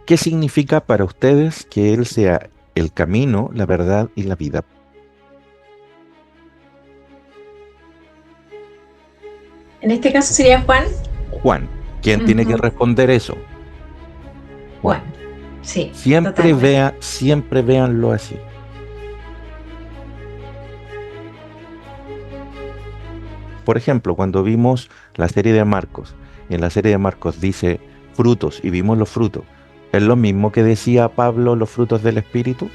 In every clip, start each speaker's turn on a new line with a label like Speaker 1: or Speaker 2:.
Speaker 1: ¿Qué significa para ustedes que Él sea el camino, la verdad y la vida?
Speaker 2: En este caso sería Juan.
Speaker 1: Juan, ¿quién tiene que
Speaker 2: Ujú.
Speaker 1: responder eso? Juan.
Speaker 2: Juan. Sí, totalmente.
Speaker 1: Siempre véanlo así. Por ejemplo, cuando vimos la serie de Marcos, y en la serie de Marcos dice frutos y vimos los frutos, ¿es lo mismo que decía Pablo los frutos del Espíritu?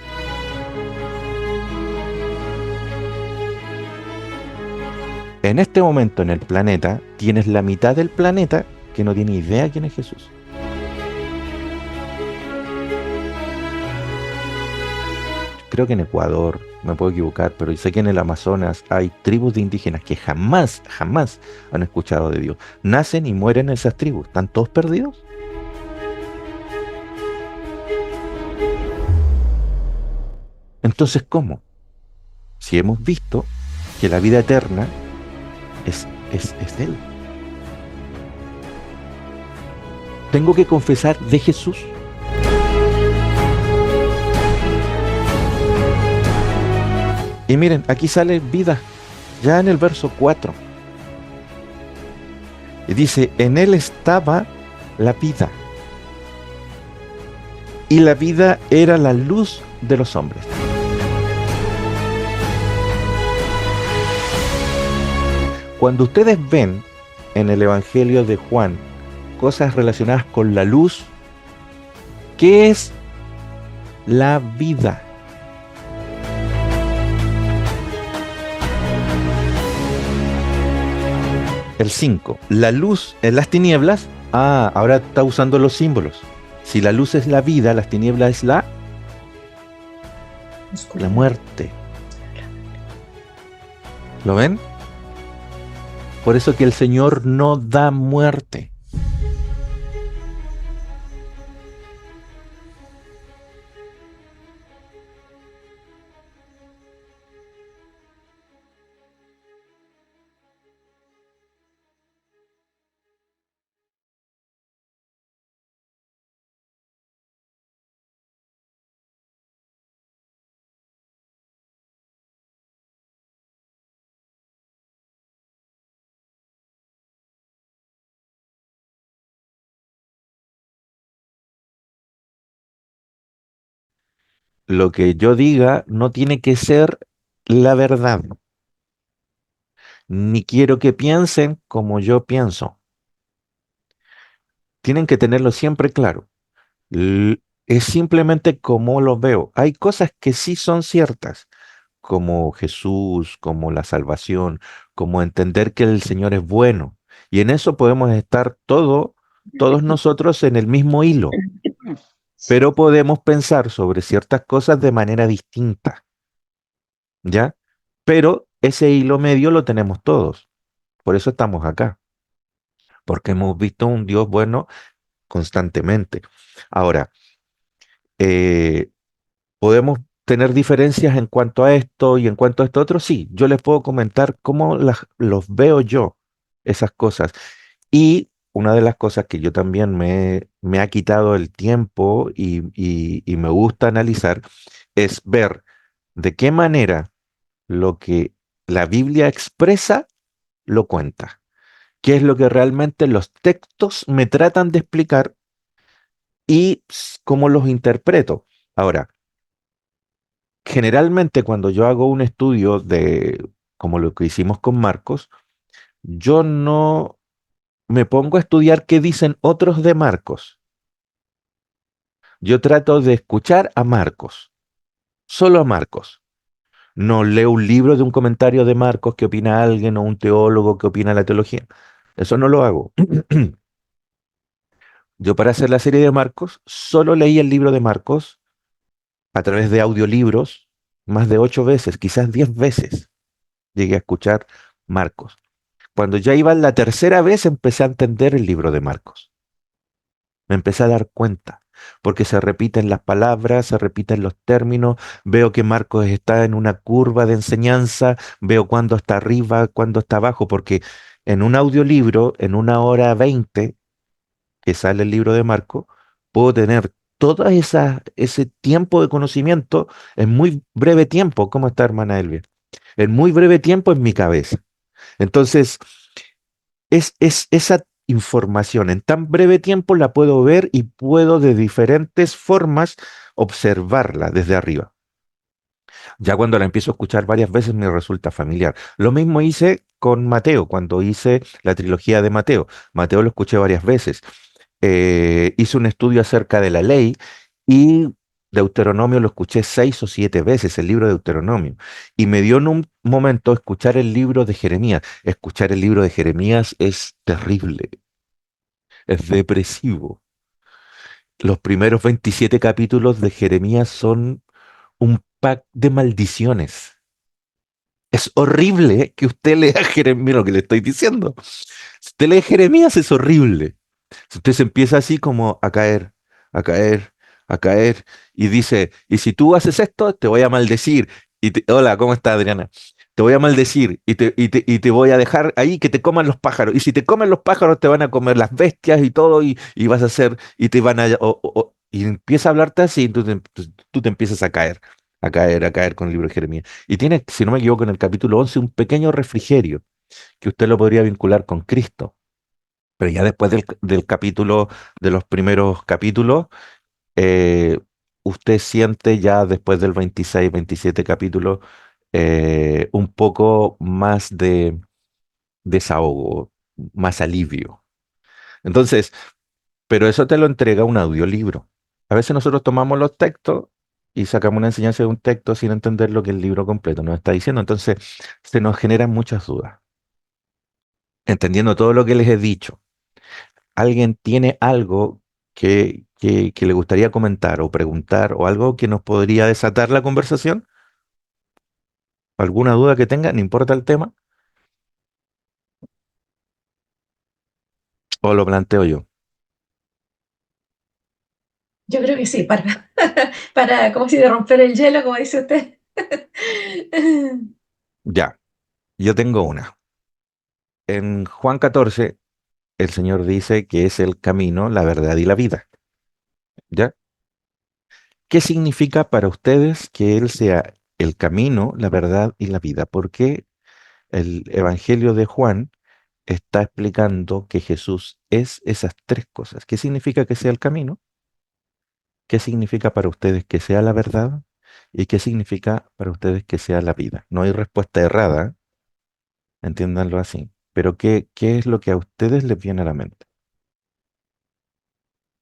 Speaker 1: En este momento en el planeta tienes la mitad del planeta que no tiene idea quién es Jesús. Creo que en Ecuador, me puedo equivocar, pero sé que en el Amazonas hay tribus de indígenas que jamás han escuchado de Dios. Nacen y mueren en esas tribus. ¿Están todos perdidos? Entonces, ¿cómo? Si hemos visto que la vida eterna es de Él. Tengo que confesar de Jesús. Y miren, aquí sale vida, ya en el verso 4. Y dice, en Él estaba la vida. Y la vida era la luz de los hombres. Cuando ustedes ven en el Evangelio de Juan cosas relacionadas con la luz, ¿qué es la vida? El 5. La luz en las tinieblas. Ah, ahora está usando los símbolos. Si la luz es la vida, las tinieblas es la
Speaker 2: Oscuridad.
Speaker 1: muerte. ¿Lo ven? Por eso que el Señor no da muerte. Lo que yo diga no tiene que ser la verdad. Ni quiero que piensen como yo pienso. Tienen que tenerlo siempre claro. Es simplemente como lo veo. Hay cosas que sí son ciertas, como Jesús, como la salvación, como entender que el Señor es bueno. Y en eso podemos estar todos nosotros en el mismo hilo, pero podemos pensar sobre ciertas cosas de manera distinta, ¿ya? Pero ese hilo medio lo tenemos todos. Por eso estamos acá, porque hemos visto un Dios bueno constantemente. Ahora, eh, podemos tener diferencias en cuanto a esto y en cuanto a esto otro. Sí, yo les puedo comentar cómo los veo yo, esas cosas. Y una de las cosas que yo también me ha quitado el tiempo y me gusta analizar es ver de qué manera lo que la Biblia expresa lo cuenta. ¿Qué es lo que realmente los textos me tratan de explicar y cómo los interpreto? Ahora, generalmente cuando yo hago un estudio de, como lo que hicimos con Marcos, yo no me pongo a estudiar qué dicen otros de Marcos. Yo trato de escuchar a Marcos, solo a Marcos. No leo un libro de un comentario de Marcos que opina alguien o un teólogo que opina la teología. Eso no lo hago. Yo para hacer la serie de Marcos solo leí el libro de Marcos a través de audiolibros más de 8 veces, quizás 10 veces llegué a escuchar Marcos. Cuando ya iba en la tercera vez empecé a entender el libro de Marcos. Me empecé a dar cuenta, porque se repiten las palabras, se repiten los términos, veo que Marcos está en una curva de enseñanza, veo cuándo está arriba, cuándo está abajo, porque en un audiolibro, en 1 hora 20, que sale el libro de Marcos, puedo tener todo ese tiempo de conocimiento en muy breve tiempo. ¿Cómo está, hermana Elvia? En muy breve tiempo en mi cabeza. Entonces, es esa información en tan breve tiempo la puedo ver y puedo de diferentes formas observarla desde arriba. Ya cuando la empiezo a escuchar varias veces me resulta familiar. Lo mismo hice con Mateo, cuando hice la trilogía de Mateo. Mateo lo escuché varias veces. Hice un estudio acerca de la ley y Deuteronomio lo escuché 6 o 7 veces, el libro de Deuteronomio. Y me dio en un momento escuchar el libro de Jeremías. Escuchar el libro de Jeremías es terrible, es depresivo. Los primeros 27 capítulos de Jeremías son un pack de maldiciones. Es horrible que usted lea Jeremías, lo que le estoy diciendo. Si usted lee Jeremías es horrible. Si usted se empieza así como a caer, a caer, a caer, y dice, y si tú haces esto, te voy a maldecir. Hola, ¿cómo está Adriana? Te voy a maldecir y te voy a dejar ahí que te coman los pájaros. Y si te comen los pájaros, te van a comer las bestias y todo, y vas a hacer, y te van a... y empieza a hablarte así, entonces tú te empiezas a caer, a caer, a caer con el libro de Jeremías. Y tiene, si no me equivoco, en el capítulo 11 un pequeño refrigerio que usted lo podría vincular con Cristo. Pero ya después del capítulo, de los primeros capítulos, eh, usted siente ya después del 26, 27 capítulo un poco más de desahogo, más alivio. Entonces, pero eso te lo entrega un audiolibro. A veces nosotros tomamos los textos y sacamos una enseñanza de un texto sin entender lo que el libro completo nos está diciendo. Entonces, se nos generan muchas dudas. Entendiendo todo lo que les he dicho, ¿alguien tiene algo que le gustaría comentar o preguntar o algo que nos podría desatar la conversación? ¿Alguna duda que tenga? No importa el tema. ¿O lo planteo yo?
Speaker 2: Yo creo que sí, para como si de romper el hielo, como dice usted.
Speaker 1: Ya, yo tengo una. En Juan 14, el Señor dice que es el camino, la verdad y la vida. ¿Ya? ¿Qué significa para ustedes que Él sea el camino, la verdad y la vida? Porque el Evangelio de Juan está explicando que Jesús es esas tres cosas. ¿Qué significa que sea el camino? ¿Qué significa para ustedes que sea la verdad? ¿Y qué significa para ustedes que sea la vida? No hay respuesta errada, entiéndanlo así. Pero ¿qué es lo que a ustedes les viene a la mente?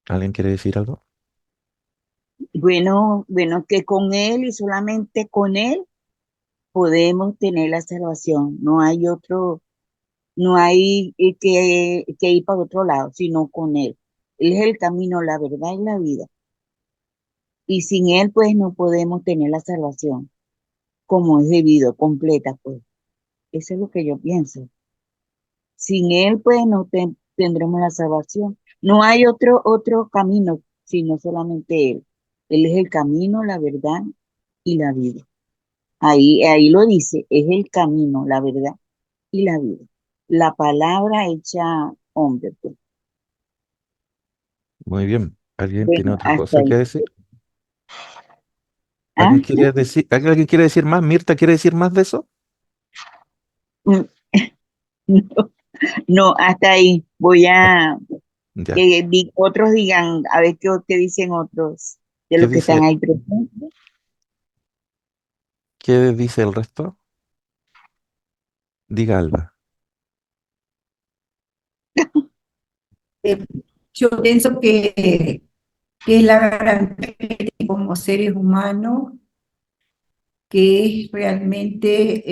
Speaker 1: ¿Alguien quiere decir algo?
Speaker 3: Bueno, bueno, que con Él y solamente con Él podemos tener la salvación. No hay otro, no hay que ir para otro lado, sino con Él. Él es el camino, la verdad y la vida. Y sin Él, pues, no podemos tener la salvación como es debido, completa, pues. Eso es lo que yo pienso. Sin Él, pues, no tendremos la salvación. No hay otro camino, sino solamente Él. Él es el camino, la verdad y la vida. Ahí lo dice, es el camino, la verdad y la vida. La palabra hecha hombre, pues.
Speaker 1: Muy bien. ¿Alguien tiene
Speaker 3: Bueno,
Speaker 1: otra
Speaker 3: hasta
Speaker 1: cosa que
Speaker 3: ahí.
Speaker 1: decir?
Speaker 3: ¿Ah?
Speaker 1: ¿Alguien quiere decir más? ¿Mirta quiere decir más de eso?
Speaker 3: Mm, No, no, hasta ahí. Voy a
Speaker 1: Ya.
Speaker 3: que otros digan, a ver qué dicen otros de
Speaker 1: ¿Qué
Speaker 3: los que están
Speaker 1: dice,
Speaker 3: ahí presentes.
Speaker 1: qué dice el resto? Diga Alba.
Speaker 4: Eh, yo pienso que es la garantía que tenemos como seres humanos, que es realmente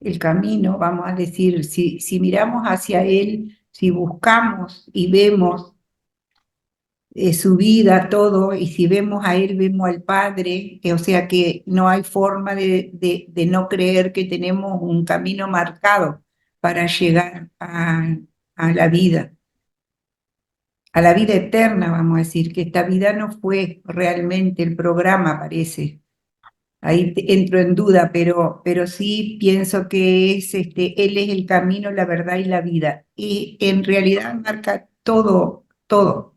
Speaker 4: el camino, vamos a decir, si miramos hacia Él, si buscamos y vemos su vida, todo, y si vemos a Él, vemos al Padre, o sea que no hay forma de no creer que tenemos un camino marcado para llegar a la vida eterna, vamos a decir, que esta vida no fue realmente el programa, parece. Ahí entro en duda, pero sí pienso que Él es el camino, la verdad y la vida. Y en realidad marca todo, todo.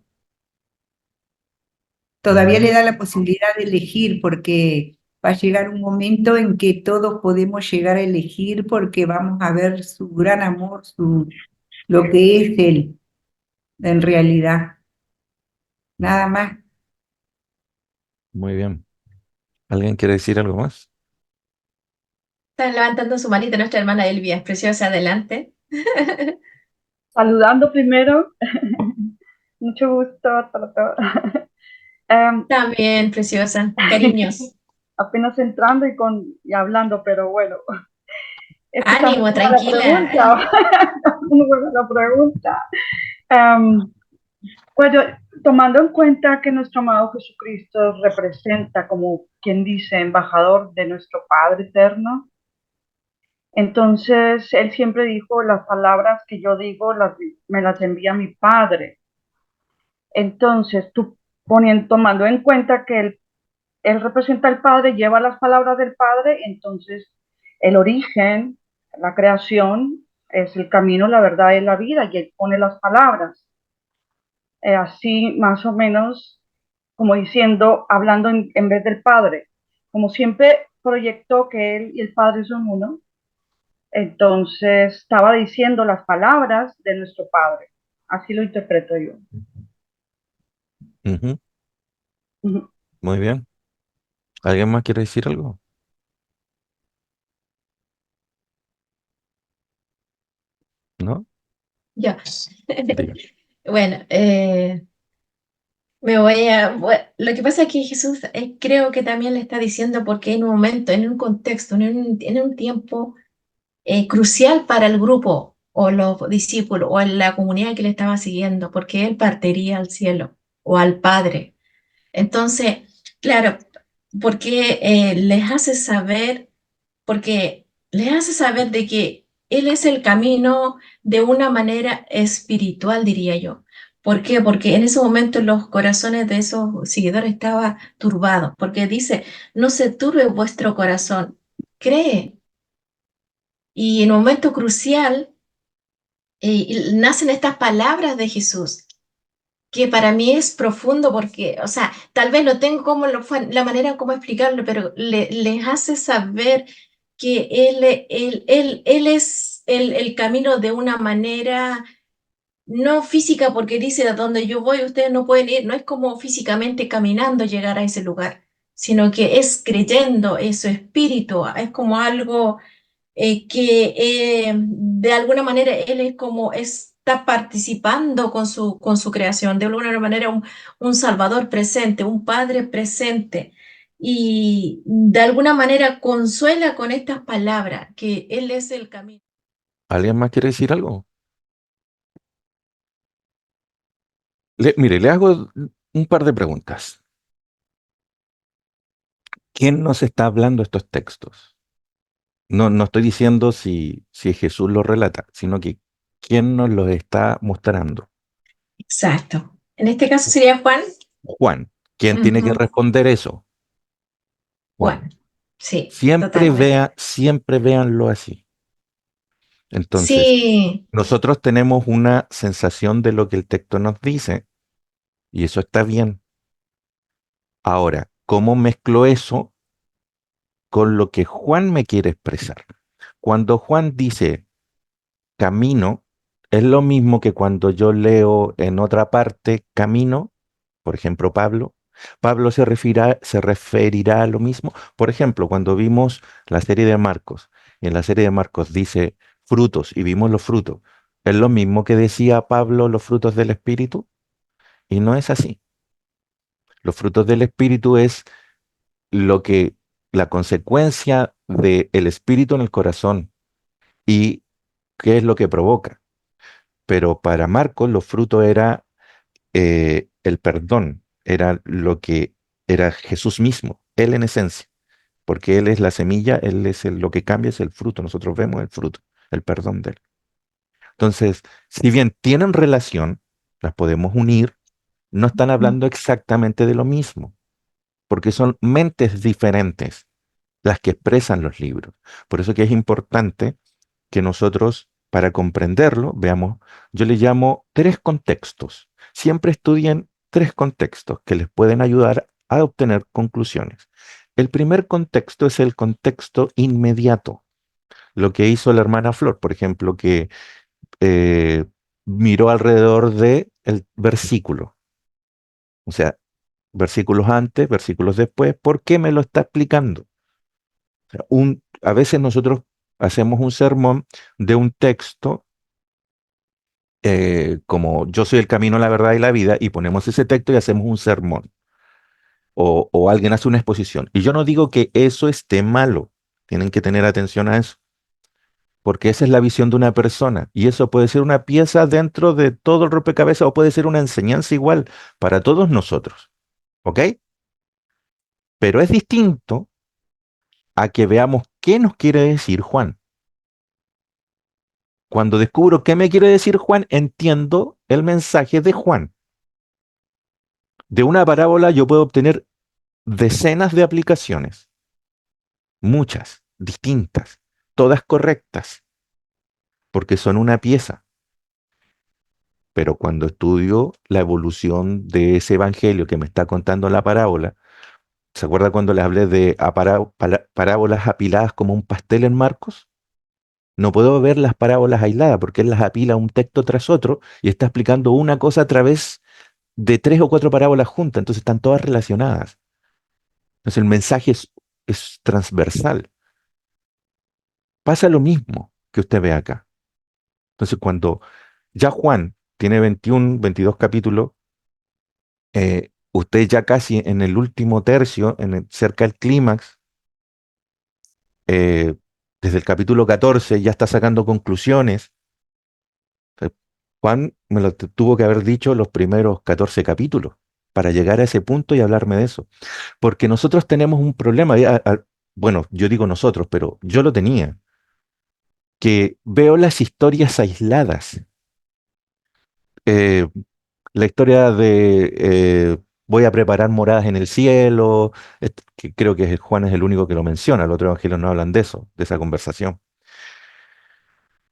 Speaker 4: todavía le da la posibilidad de elegir, porque va a llegar un momento en que todos podemos llegar a elegir porque vamos a ver su gran amor, lo que es Él en realidad. Nada más.
Speaker 1: Muy bien. ¿Alguien quiere decir algo más?
Speaker 2: Está levantando su manita nuestra hermana Elvia, es preciosa, adelante.
Speaker 5: Saludando primero, mucho gusto para todos.
Speaker 2: También, preciosa, cariños.
Speaker 5: Apenas entrando y hablando, pero bueno, esta es
Speaker 2: Ánimo,
Speaker 5: muy buena
Speaker 2: tranquila.
Speaker 5: pregunta. Muy buena la pregunta. Bueno, tomando en cuenta que nuestro amado Jesucristo representa, como quien dice, embajador de nuestro Padre eterno, entonces él siempre dijo: las palabras que yo digo me las envía mi Padre. Entonces, tomando en cuenta que él representa al Padre, lleva las palabras del Padre, entonces el origen, la creación, es el camino, la verdad y la vida, y él pone las palabras. Así más o menos, como diciendo, hablando en vez del Padre. Como siempre proyectó que él y el Padre son uno, entonces estaba diciendo las palabras de nuestro Padre. Así lo interpreto yo.
Speaker 1: Ujú.
Speaker 5: Ujú.
Speaker 1: Muy bien. ¿Alguien más quiere decir algo? ¿No?
Speaker 2: Yo.
Speaker 1: Diga.
Speaker 2: Bueno, lo que pasa es que Jesús creo que también le está diciendo porque en un momento, en un contexto, en un tiempo crucial para el grupo o los discípulos o en la comunidad que le estaba siguiendo, porque él partiría al cielo o al Padre. Entonces, claro, porque porque les hace saber de que Él es el camino de una manera espiritual, diría yo. ¿Por qué? Porque en ese momento los corazones de esos seguidores estaban turbados, porque dice, no se turbe vuestro corazón, cree. Y en un momento crucial nacen estas palabras de Jesús, que para mí es profundo porque, o sea, tal vez no tengo como la manera como explicarlo, pero les hace saber que él es el camino de una manera no física, porque dice, a donde yo voy, ustedes no pueden ir, no es como físicamente caminando llegar a ese lugar, sino que es creyendo, es su espíritu, es como algo que de alguna manera él es como está participando con su creación, de alguna manera un Salvador presente, un Padre presente, y de alguna manera consuela con estas palabras, que Él es el camino.
Speaker 1: ¿Alguien más quiere decir algo? Mire, le hago un par de preguntas. ¿Quién nos está hablando estos textos? No, no estoy diciendo si Jesús los relata, sino que ¿quién nos los está mostrando?
Speaker 2: Exacto. En este caso sería Juan.
Speaker 1: Juan. ¿Quién tiene que
Speaker 2: Ujú.
Speaker 1: responder eso? Juan.
Speaker 2: Juan, sí, totalmente.
Speaker 1: Siempre véanlo así. Entonces,
Speaker 2: Sí,
Speaker 1: nosotros tenemos una sensación de lo que el texto nos dice y eso está bien. Ahora, ¿cómo mezclo eso con lo que Juan me quiere expresar? Cuando Juan dice camino, es lo mismo que cuando yo leo en otra parte camino, por ejemplo, Pablo. Pablo se referirá a lo mismo. Por ejemplo, cuando vimos la serie de Marcos, y en la serie de Marcos dice frutos y vimos los frutos, es lo mismo que decía Pablo los frutos del Espíritu, y no es así. Los frutos del Espíritu es lo que, la consecuencia del Espíritu en el corazón y qué es lo que provoca. Pero para Marcos los frutos era el perdón, era lo que era Jesús mismo, Él en esencia, porque Él es la semilla, Él es lo que cambia, es el fruto, nosotros vemos el fruto, el perdón de Él. Entonces, si bien tienen relación, las podemos unir, no están hablando exactamente de lo mismo, porque son mentes diferentes las que expresan los libros. Por eso que es importante que nosotros, para comprenderlo, veamos, yo le llamo tres contextos. Siempre estudien tres contextos que les pueden ayudar a obtener conclusiones. El primer contexto es el contexto inmediato. Lo que hizo la hermana Flor, por ejemplo, que eh, miró alrededor del versículo. O sea, versículos antes, versículos después. ¿Por qué me lo está explicando? O sea, a veces nosotros hacemos un sermón de un texto como yo soy el camino, la verdad y la vida, y ponemos ese texto y hacemos un sermón. O alguien hace una exposición. Y yo no digo que eso esté malo. Tienen que tener atención a eso. Porque esa es la visión de una persona. Y eso puede ser una pieza dentro de todo el rompecabezas o puede ser una enseñanza igual para todos nosotros. ¿Ok? Pero es distinto a que veamos qué nos quiere decir Juan. Cuando descubro qué me quiere decir Juan, entiendo el mensaje de Juan. De una parábola yo puedo obtener decenas de aplicaciones, muchas, distintas, todas correctas, porque son una pieza. Pero cuando estudio la evolución de ese evangelio que me está contando la parábola, ¿se acuerda cuando les hablé de parábolas apiladas como un pastel en Marcos? No puedo ver las parábolas aisladas porque él las apila un texto tras otro y está explicando una cosa a través de tres o cuatro parábolas juntas, entonces están todas relacionadas. Entonces el mensaje es transversal. Pasa lo mismo que usted ve acá. Entonces cuando ya Juan tiene 21, 22 capítulos, usted ya casi en el último tercio, cerca del clímax, eh, desde el capítulo 14 ya está sacando conclusiones. Juan me lo tuvo que haber dicho los primeros 14 capítulos para llegar a ese punto y hablarme de eso. Porque nosotros tenemos un problema, bueno, yo digo nosotros, pero yo lo tenía, que veo las historias aisladas. Eh, la historia de voy a preparar moradas en el cielo, que creo que Juan es el único que lo menciona, los otros evangelios no hablan de eso, de esa conversación.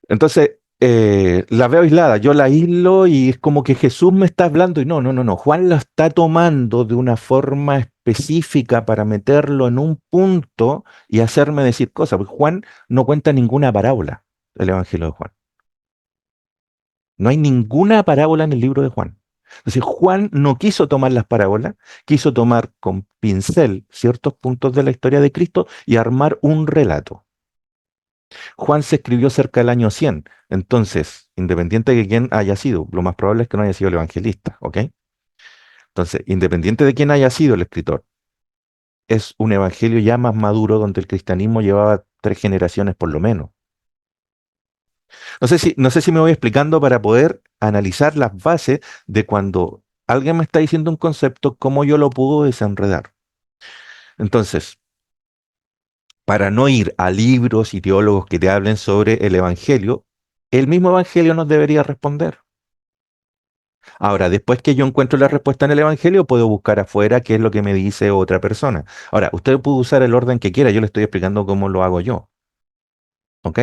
Speaker 1: Entonces, la veo aislada, yo la aíslo y es como que Jesús me está hablando y no, no, no, no, Juan la está tomando de una forma específica para meterlo en un punto y hacerme decir cosas, porque Juan no cuenta ninguna parábola, el Evangelio de Juan. No hay ninguna parábola en el libro de Juan. Entonces, Juan no quiso tomar las parábolas, quiso tomar con pincel ciertos puntos de la historia de Cristo y armar un relato. Juan se escribió cerca del año 100, entonces, independiente de quién haya sido, lo más probable es que no haya sido el evangelista, ¿ok? Entonces, independiente de quién haya sido el escritor, es un evangelio ya más maduro donde el cristianismo llevaba 3 generaciones por lo menos. No sé si me voy explicando para poder analizar las bases de cuando alguien me está diciendo un concepto, cómo yo lo puedo desenredar. Entonces, para no ir a libros y teólogos que te hablen sobre el Evangelio, el mismo Evangelio nos debería responder. Ahora, después que yo encuentro la respuesta en el Evangelio, puedo buscar afuera qué es lo que me dice otra persona. Ahora, usted puede usar el orden que quiera, yo le estoy explicando cómo lo hago yo. ¿Ok?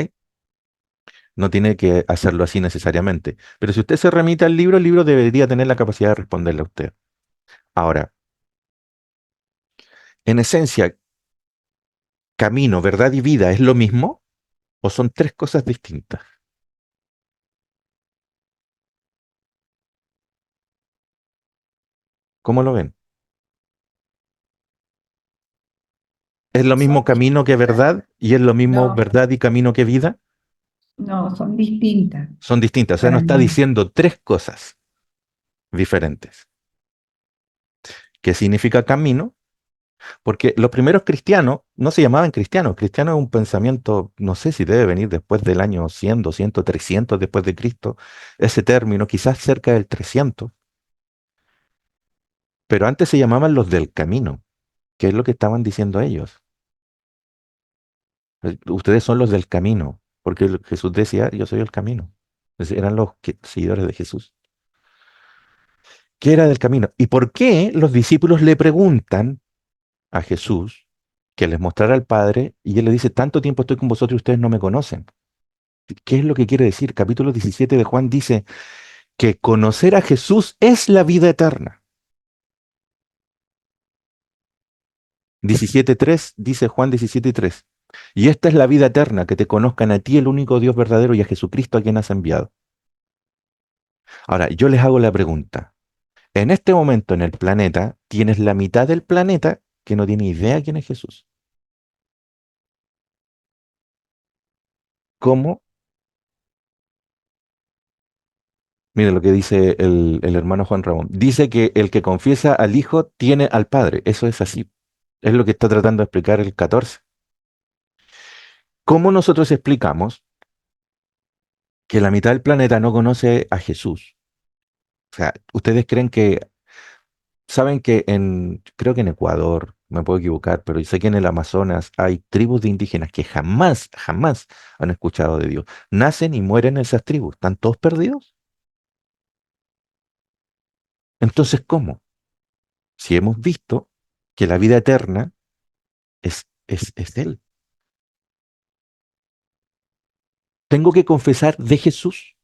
Speaker 1: No tiene que hacerlo así necesariamente. Pero si usted se remite al libro, el libro debería tener la capacidad de responderle a usted. Ahora, en esencia, camino, verdad y vida es lo mismo o son tres cosas distintas. ¿Cómo lo ven? ¿Es lo mismo
Speaker 4: Son
Speaker 1: camino que
Speaker 4: distintas.
Speaker 1: verdad y es lo mismo
Speaker 4: No,
Speaker 1: verdad y camino que vida?
Speaker 4: no, son distintas
Speaker 1: Son distintas. O sea, no
Speaker 4: para
Speaker 1: está
Speaker 4: mí.
Speaker 1: diciendo tres cosas diferentes. ¿Qué significa camino? Porque los primeros cristianos no se llamaban cristianos. Cristiano es un pensamiento, no sé si debe venir después del año 100, 200, 300 después de Cristo. Ese término, quizás cerca del 300. Pero antes se llamaban los del camino, que es lo que estaban diciendo ellos. Ustedes son los del camino, porque Jesús decía, yo soy el camino. Entonces, eran los seguidores de Jesús. ¿Qué era del camino? ¿Y por qué los discípulos le preguntan a Jesús que les mostrara al Padre y él le dice, tanto tiempo estoy con vosotros y ustedes no me conocen? ¿Qué es lo que quiere decir? Capítulo 17 de Juan dice que conocer a Jesús es la vida eterna. 17:3 dice Juan 17:3. Y esta es la vida eterna, que te conozcan a ti, el único Dios verdadero, y a Jesucristo a quien has enviado. Ahora, yo les hago la pregunta. En este momento en el planeta, tienes la mitad del planeta que no tiene idea quién es Jesús. ¿Cómo? Mire lo que dice el hermano Juan Ramón. Dice que el que confiesa al Hijo tiene al Padre. Eso es así. Es lo que está tratando de explicar el 14. ¿Cómo nosotros explicamos que la mitad del planeta no conoce a Jesús? O sea, ¿ustedes creen que, saben que creo que en Ecuador, me puedo equivocar, pero yo sé que en el Amazonas hay tribus de indígenas que jamás, jamás han escuchado de Dios? Nacen y mueren esas tribus. ¿Están todos perdidos? Entonces, ¿cómo? Si hemos visto que la vida eterna es Él. Tengo que confesar de Jesús.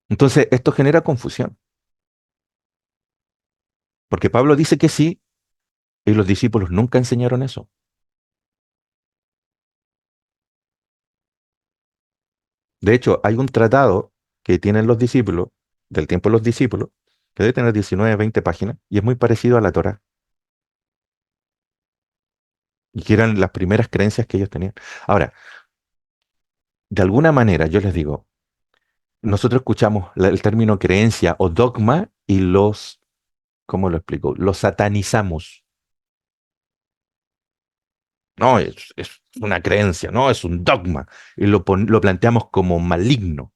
Speaker 1: Entonces, esto genera confusión, porque Pablo dice que sí, y los discípulos nunca enseñaron eso. De hecho, hay un tratado que tienen los discípulos, del tiempo de los discípulos, que debe tener 19, 20 páginas, y es muy parecido a la Torá, y que eran las primeras creencias que ellos tenían. Ahora, de alguna manera, yo les digo, nosotros escuchamos el término creencia o dogma y ¿cómo lo explico? Los satanizamos. No, es una creencia, no, es un dogma. Y lo planteamos como maligno.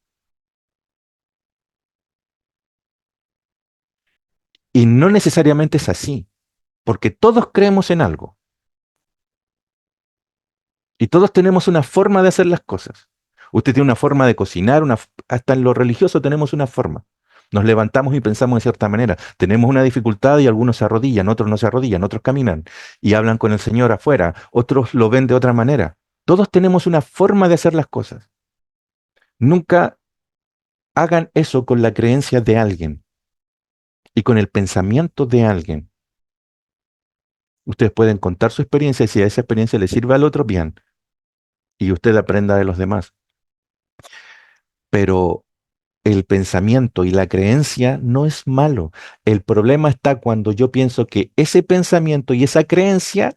Speaker 1: Y no necesariamente es así, porque todos creemos en algo y todos tenemos una forma de hacer las cosas. Usted tiene una forma de cocinar, hasta en lo religioso tenemos una forma. Nos levantamos y pensamos de cierta manera. Tenemos una dificultad y algunos se arrodillan, otros no se arrodillan, otros caminan y hablan con el Señor afuera, otros lo ven de otra manera. Todos tenemos una forma de hacer las cosas. Nunca hagan eso con la creencia de alguien y con el pensamiento de alguien. Ustedes pueden contar su experiencia y si a esa experiencia le sirve al otro, bien, y usted aprenda de los demás. Pero el pensamiento y la creencia no es malo. El problema está cuando yo pienso que ese pensamiento y esa creencia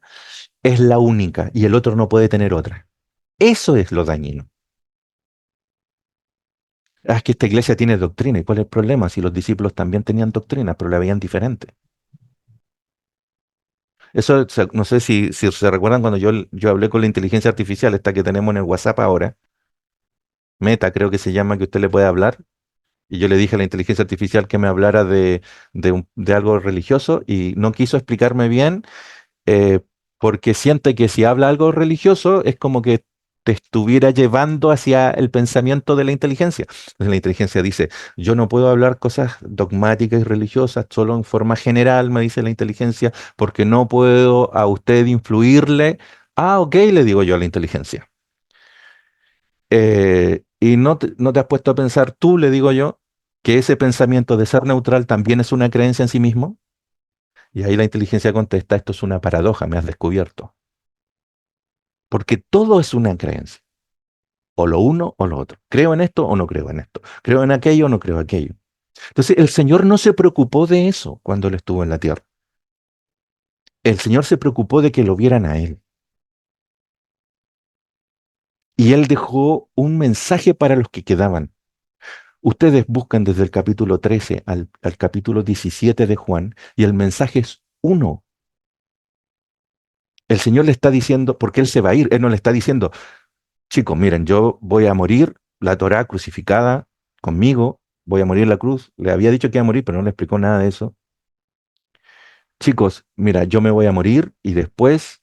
Speaker 1: es la única y el otro no puede tener otra. Eso es lo dañino. Ah, es que esta iglesia tiene doctrina. ¿Y cuál es el problema? Si los discípulos también tenían doctrina, pero la veían diferente. Eso, no sé si se recuerdan cuando yo hablé con la inteligencia artificial, esta que tenemos en el WhatsApp ahora, Meta creo que se llama, que usted le puede hablar. Y yo le dije a la inteligencia artificial que me hablara de algo religioso y no quiso explicarme bien, eh, porque siente que si habla algo religioso es como que te estuviera llevando hacia el pensamiento de la inteligencia. Entonces la inteligencia dice, yo no puedo hablar cosas dogmáticas y religiosas solo en forma general, me dice la inteligencia, porque no puedo a usted influirle. Ah, ok, le digo yo a la inteligencia. Y no te has puesto a pensar tú, le digo yo, que ese pensamiento de ser neutral también es una creencia en sí mismo. Y ahí la inteligencia contesta, esto es una paradoja, me has descubierto. Porque todo es una creencia, o lo uno o lo otro. ¿Creo en esto o no creo en esto? ¿Creo en aquello o no creo en aquello? Entonces el Señor no se preocupó de eso cuando Él estuvo en la tierra. El Señor se preocupó de que lo vieran a Él. Y Él dejó un mensaje para los que quedaban. Ustedes buscan desde el capítulo 13 al capítulo 17 de Juan y el mensaje es uno. El Señor le está diciendo, porque Él se va a ir, Él no le está diciendo, chicos, miren, yo voy a morir, la Torá crucificada conmigo, voy a morir en la cruz. Le había dicho que iba a morir, pero no le explicó nada de eso. Chicos, mira, yo me voy a morir y después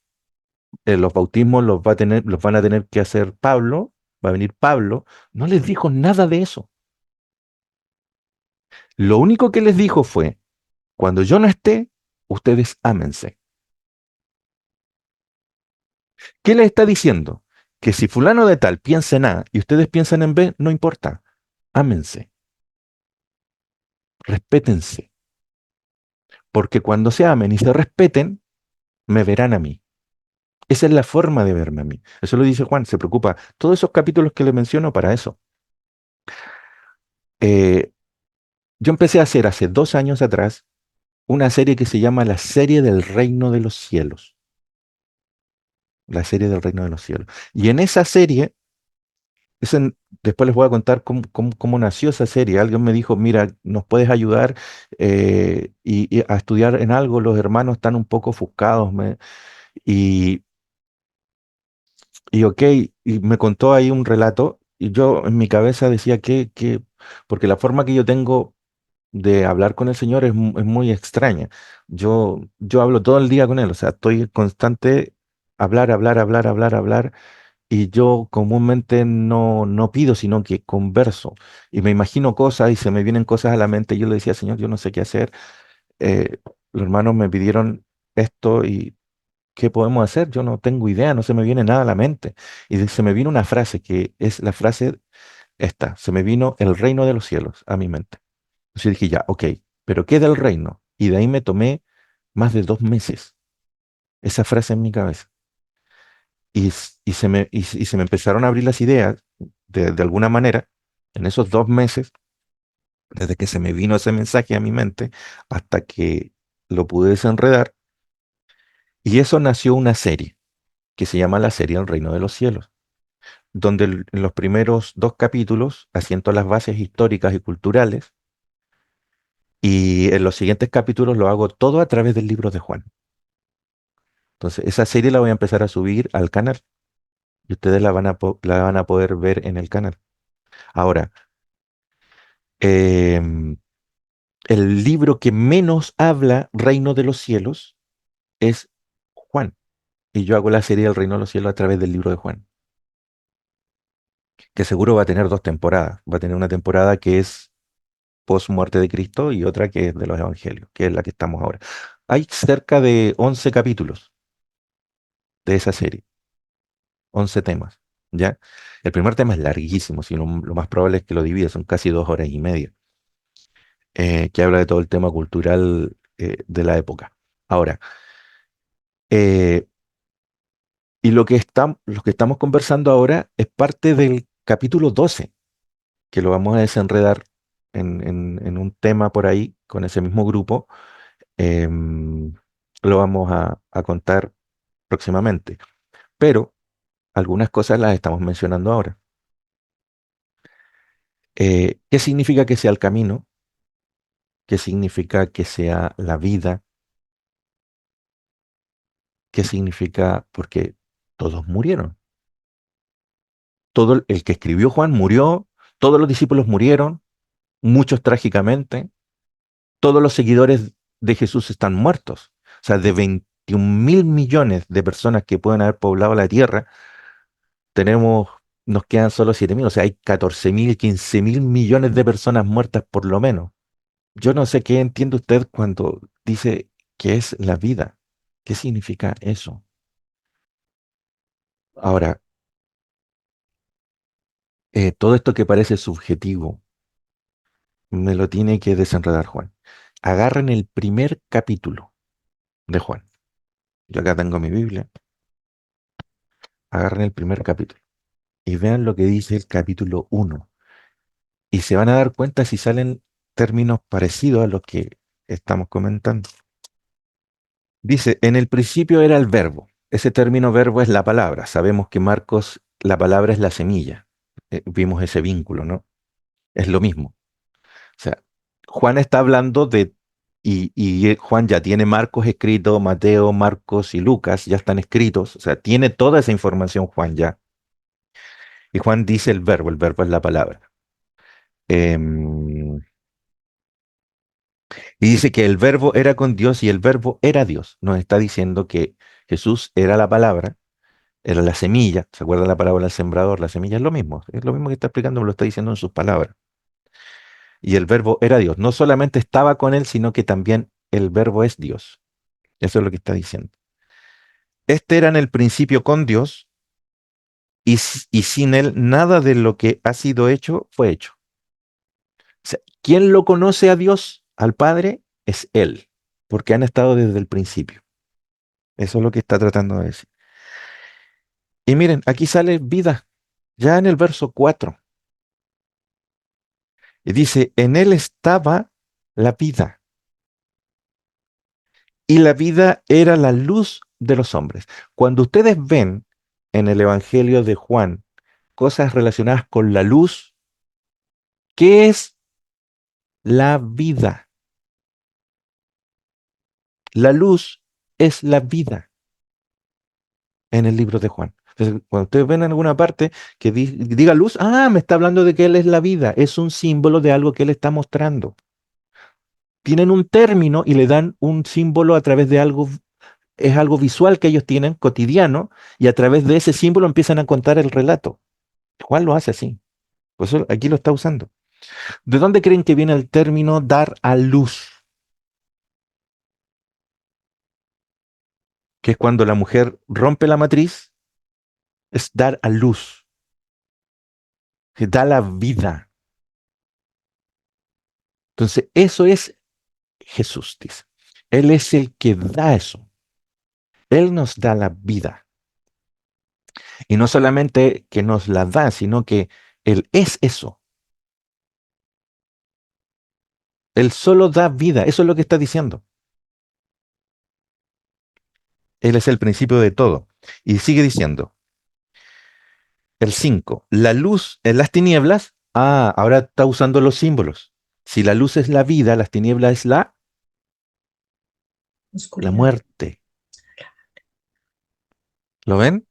Speaker 1: los bautismos los van a tener que hacer Pablo, va a venir Pablo. No les dijo nada de eso. Lo único que les dijo fue, cuando yo no esté, ustedes ámense. ¿Qué les está diciendo? Que si fulano de tal piensa en A y ustedes piensan en B, no importa, ámense. respétense, porque cuando se amen y se respeten, me verán a mí. Esa es la forma de verme a mí. Eso lo dice Juan, se preocupa. Todos esos capítulos que le menciono para eso. Eh, yo empecé a hacer hace 2 años atrás una serie que se llama La serie del reino de los cielos. La serie del reino de los cielos. Y en esa serie, después les voy a contar cómo nació esa serie. Alguien me dijo, mira, ¿nos puedes ayudar y a estudiar en algo? Los hermanos están un poco ofuscados. Y, y ok, y me contó ahí un relato. Y yo en mi cabeza decía porque la forma que yo tengo de hablar con el Señor es muy extraña. Yo hablo todo el día con Él, o sea, estoy constante hablar, hablar, hablar, hablar, hablar, y yo comúnmente no pido, sino que converso, y me imagino cosas y se me vienen cosas a la mente, y yo le decía, Señor, yo no sé qué hacer, los hermanos me pidieron esto y ¿qué podemos hacer? Yo no tengo idea, no se me viene nada a la mente. Y se me vino una frase que es la frase esta, se me vino el reino de los cielos a mi mente. Entonces dije, ya, ok, pero ¿qué del reino? Y de ahí me tomé más de 2 meses esa frase en mi cabeza. Y se me empezaron a abrir las ideas de alguna manera en esos 2 meses, desde que se me vino ese mensaje a mi mente hasta que lo pude desenredar. Y eso nació una serie que se llama la serie El Reino de los Cielos, donde en los primeros 2 capítulos asiento las bases históricas y culturales. Y en los siguientes capítulos lo hago todo a través del libro de Juan. Entonces, esa serie la voy a empezar a subir al canal y ustedes la van a poder ver en el canal. Ahora, em, el libro que menos habla Reino de los Cielos es Juan. Y yo hago la serie del Reino de los Cielos a través del libro de Juan, que seguro va a tener 2 temporadas. Va a tener una temporada que es post muerte de Cristo y otra que es de los Evangelios, que es la que estamos ahora. Hay cerca de 11 capítulos de esa serie, 11 temas, ¿ya? El primer tema es larguísimo, si lo más probable es que lo divida, son casi 2 horas y media, que habla de todo el tema cultural de la época. Ahora, eh, y lo que estamos conversando ahora es parte del capítulo 12, que lo vamos a desenredar en un tema por ahí con ese mismo grupo. em, lo vamos a contar próximamente, pero algunas cosas las estamos mencionando ahora. ¿Qué significa que sea el camino? ¿Qué significa que sea la vida? ¿Qué significa? Porque todos murieron. Todo el que escribió Juan murió, todos los discípulos murieron, muchos trágicamente, todos los seguidores de Jesús están muertos. O sea, de 21.000 millones de personas que pueden haber poblado la tierra, tenemos, nos quedan solo 7.000, o sea, hay 14.000, 15.000 millones de personas muertas por lo menos. Yo no sé qué entiende usted cuando dice que es la vida. ¿Qué significa eso? Ahora, todo esto que parece subjetivo, me lo tiene que desenredar Juan. Agarren el primer capítulo de Juan. Yo acá tengo mi Biblia. Agarren el primer capítulo y vean lo que dice el capítulo 1. Y se van a dar cuenta si salen términos parecidos a los que estamos comentando. Dice, en el principio era el verbo. Ese término verbo es la palabra. Sabemos que Marcos, la palabra es la semilla. Vimos ese vínculo, ¿no? Es lo mismo. O sea, Juan está hablando y Juan ya tiene Marcos escrito, Mateo, Marcos y Lucas ya están escritos. O sea, tiene toda esa información Juan ya. Y Juan dice el verbo es la palabra. Em, y dice que el verbo era con Dios y el verbo era Dios. Nos está diciendo que Jesús era la palabra, era la semilla. ¿Se acuerda la parábola del sembrador? La semilla es lo mismo que está explicando, me lo está diciendo en sus palabras. Y el verbo era Dios. No solamente estaba con él, sino que también el verbo es Dios. Eso es lo que está diciendo. Este era en el principio con Dios y sin él nada de lo que ha sido hecho fue hecho. O sea, ¿Quién lo conoce a Dios, al Padre? Es Él, porque han estado desde el principio. Eso es lo que está tratando de decir. Y miren, aquí sale vida, ya en el verso 4. Y dice, en Él estaba la vida, y la vida era la luz de los hombres. Cuando ustedes ven en el Evangelio de Juan cosas relacionadas con la luz, ¿qué es la vida? La luz es la vida en el libro de Juan. Entonces, cuando ustedes ven en alguna parte que diga luz, me está hablando de que Él es la vida. Es un símbolo de algo que Él está mostrando. Tienen un término y le dan un símbolo a través de algo, es algo visual que ellos tienen, cotidiano, y a través de ese símbolo empiezan a contar el relato. Juan lo hace así. Por eso aquí lo está usando. ¿De dónde creen que viene el término dar a luz? Que es cuando la mujer rompe la matriz, es dar a luz, que da la vida. Entonces, eso es Jesús, dice. Él es el que da eso. Él nos da la vida. Y no solamente que nos la da, sino que Él es eso. Él solo da vida. Eso es lo que está diciendo. Él es el principio de todo. Y sigue diciendo, el 5, la luz en las tinieblas. Ahora está usando los símbolos. Si la luz es la vida, las tinieblas es la
Speaker 2: Oscuridad.
Speaker 1: muerte. ¿Lo ven?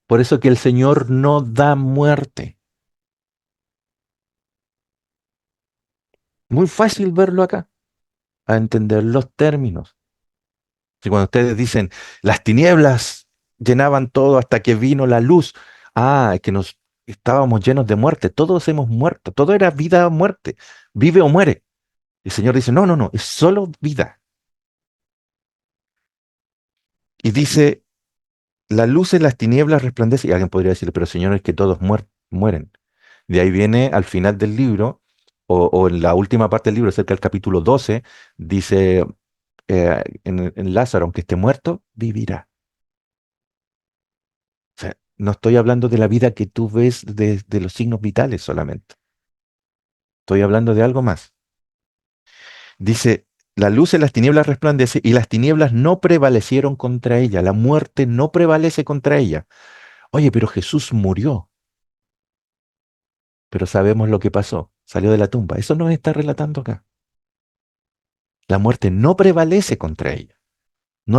Speaker 1: Por eso que el Señor no da muerte. Muy fácil verlo acá, a entender los términos. Si cuando ustedes dicen, las tinieblas llenaban todo hasta que vino la luz, es que nos estábamos llenos de muerte, todos hemos muerto, todo era vida o muerte, vive o muere. El Señor dice, no, no, no, es solo vida. Y dice, la luz en las tinieblas resplandece, y alguien podría decirle, pero Señor, es que todos mueren. De ahí viene al final del libro, o en la última parte del libro, cerca del capítulo 12, dice en Lázaro, aunque esté muerto, vivirá. O sea, no estoy hablando de la vida que tú ves de los signos vitales solamente. Estoy hablando de algo más. Dice, la luz en las tinieblas resplandece y las tinieblas no prevalecieron contra ella. La muerte no prevalece contra ella. Oye, pero Jesús murió. Pero sabemos lo que pasó. Salió de la tumba. Eso nos está relatando acá. La muerte no prevalece contra ella. No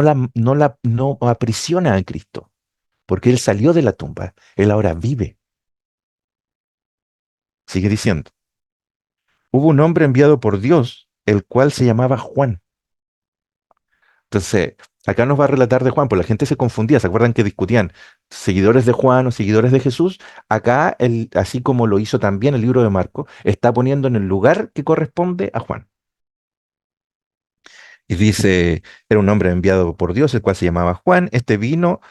Speaker 1: aprisiona a Cristo. Porque Él salió de la tumba. Él ahora vive. Sigue diciendo. Hubo un hombre enviado por Dios, el cual se llamaba Juan. Entonces, acá nos va a relatar de Juan, pues la gente se confundía, ¿se acuerdan que discutían seguidores de Juan o seguidores de Jesús? Acá, así como lo hizo también el libro de Marcos, está poniendo en el lugar que corresponde a Juan. Y dice, era un hombre enviado por Dios, el cual se llamaba Juan. Este vino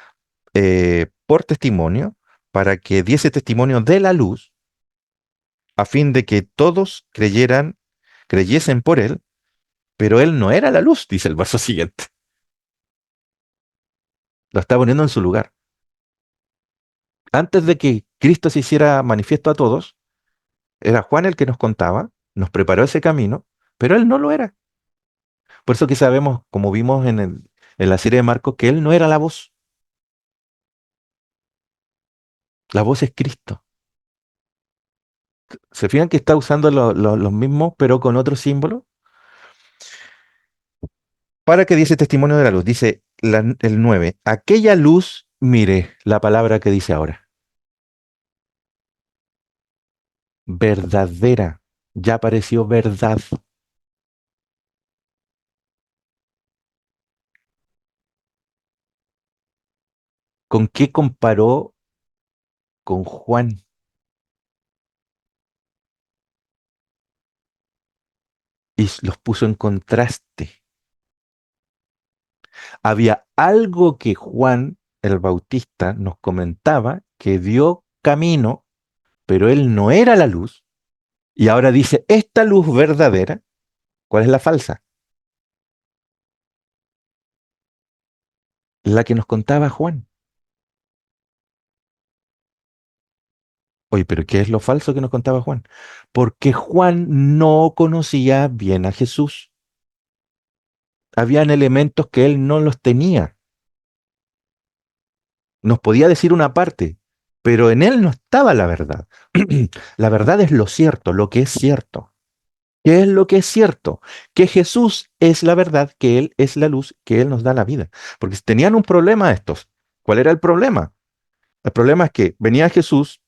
Speaker 1: por testimonio, para que diese testimonio de la luz, a fin de que todos creyesen por él, pero él no era la luz, dice el verso siguiente. Lo está poniendo en su lugar. Antes de que Cristo se hiciera manifiesto a todos, era Juan el que nos contaba, nos preparó ese camino, pero él no lo era. Por eso que sabemos, como vimos en la serie de Marcos, que él no era la voz. La voz es Cristo. ¿Se fijan que está usando los mismos, pero con otro símbolo? Para que diese testimonio de la luz. Dice el 9, aquella luz, mire la palabra que dice ahora. Verdadera. Ya apareció verdad. ¿Con qué comparó con Juan? Y los puso en contraste. Había algo que Juan el Bautista nos comentaba que dio camino, pero él no era la luz. Y ahora dice, esta luz verdadera, ¿cuál es la falsa? La que nos contaba Juan. Oye, pero ¿qué es lo falso que nos contaba Juan? Porque Juan no conocía bien a Jesús. Habían elementos que él no los tenía. Nos podía decir una parte, pero en él no estaba la verdad. La verdad es lo cierto, lo que es cierto. ¿Qué es lo que es cierto? Que Jesús es la verdad, que Él es la luz, que Él nos da la vida. Porque tenían un problema estos. ¿Cuál era el problema? El problema es que venía Jesús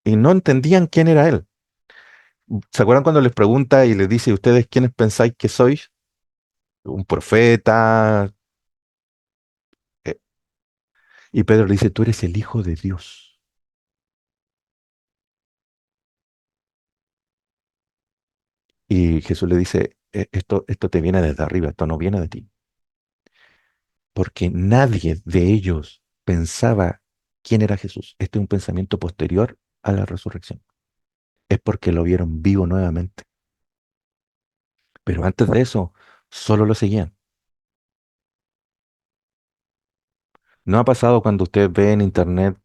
Speaker 1: y no entendían quién era Él. ¿Se acuerdan cuando les pregunta y les dice, ¿ustedes quiénes pensáis que sois? Un profeta. Eh, Y Pedro le dice, tú eres el Hijo de Dios. Y Jesús le dice, esto te viene desde arriba, esto no viene de ti. Porque nadie de ellos pensaba quién era Jesús. Este es un pensamiento posterior a la resurrección. Es porque lo vieron vivo nuevamente. Pero antes de eso, solo lo seguían. ¿No ha pasado cuando usted ve en internet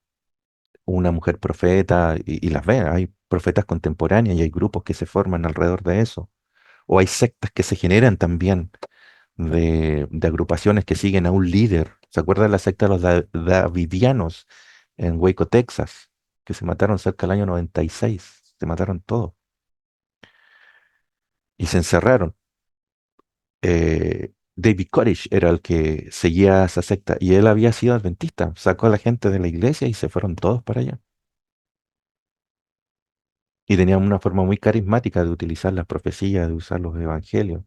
Speaker 1: una mujer profeta y las ve? Hay profetas contemporáneas y hay grupos que se forman alrededor de eso. O hay sectas que se generan también de agrupaciones que siguen a un líder. ¿Se acuerda de la secta de los Davidianos en Waco, Texas? Que se mataron cerca del año 96. Se mataron todos. Y se encerraron. David Koresh era el que seguía esa secta y él había sido adventista. Sacó a la gente de la iglesia y se fueron todos para allá. Y tenían una forma muy carismática de utilizar las profecías, de usar los evangelios.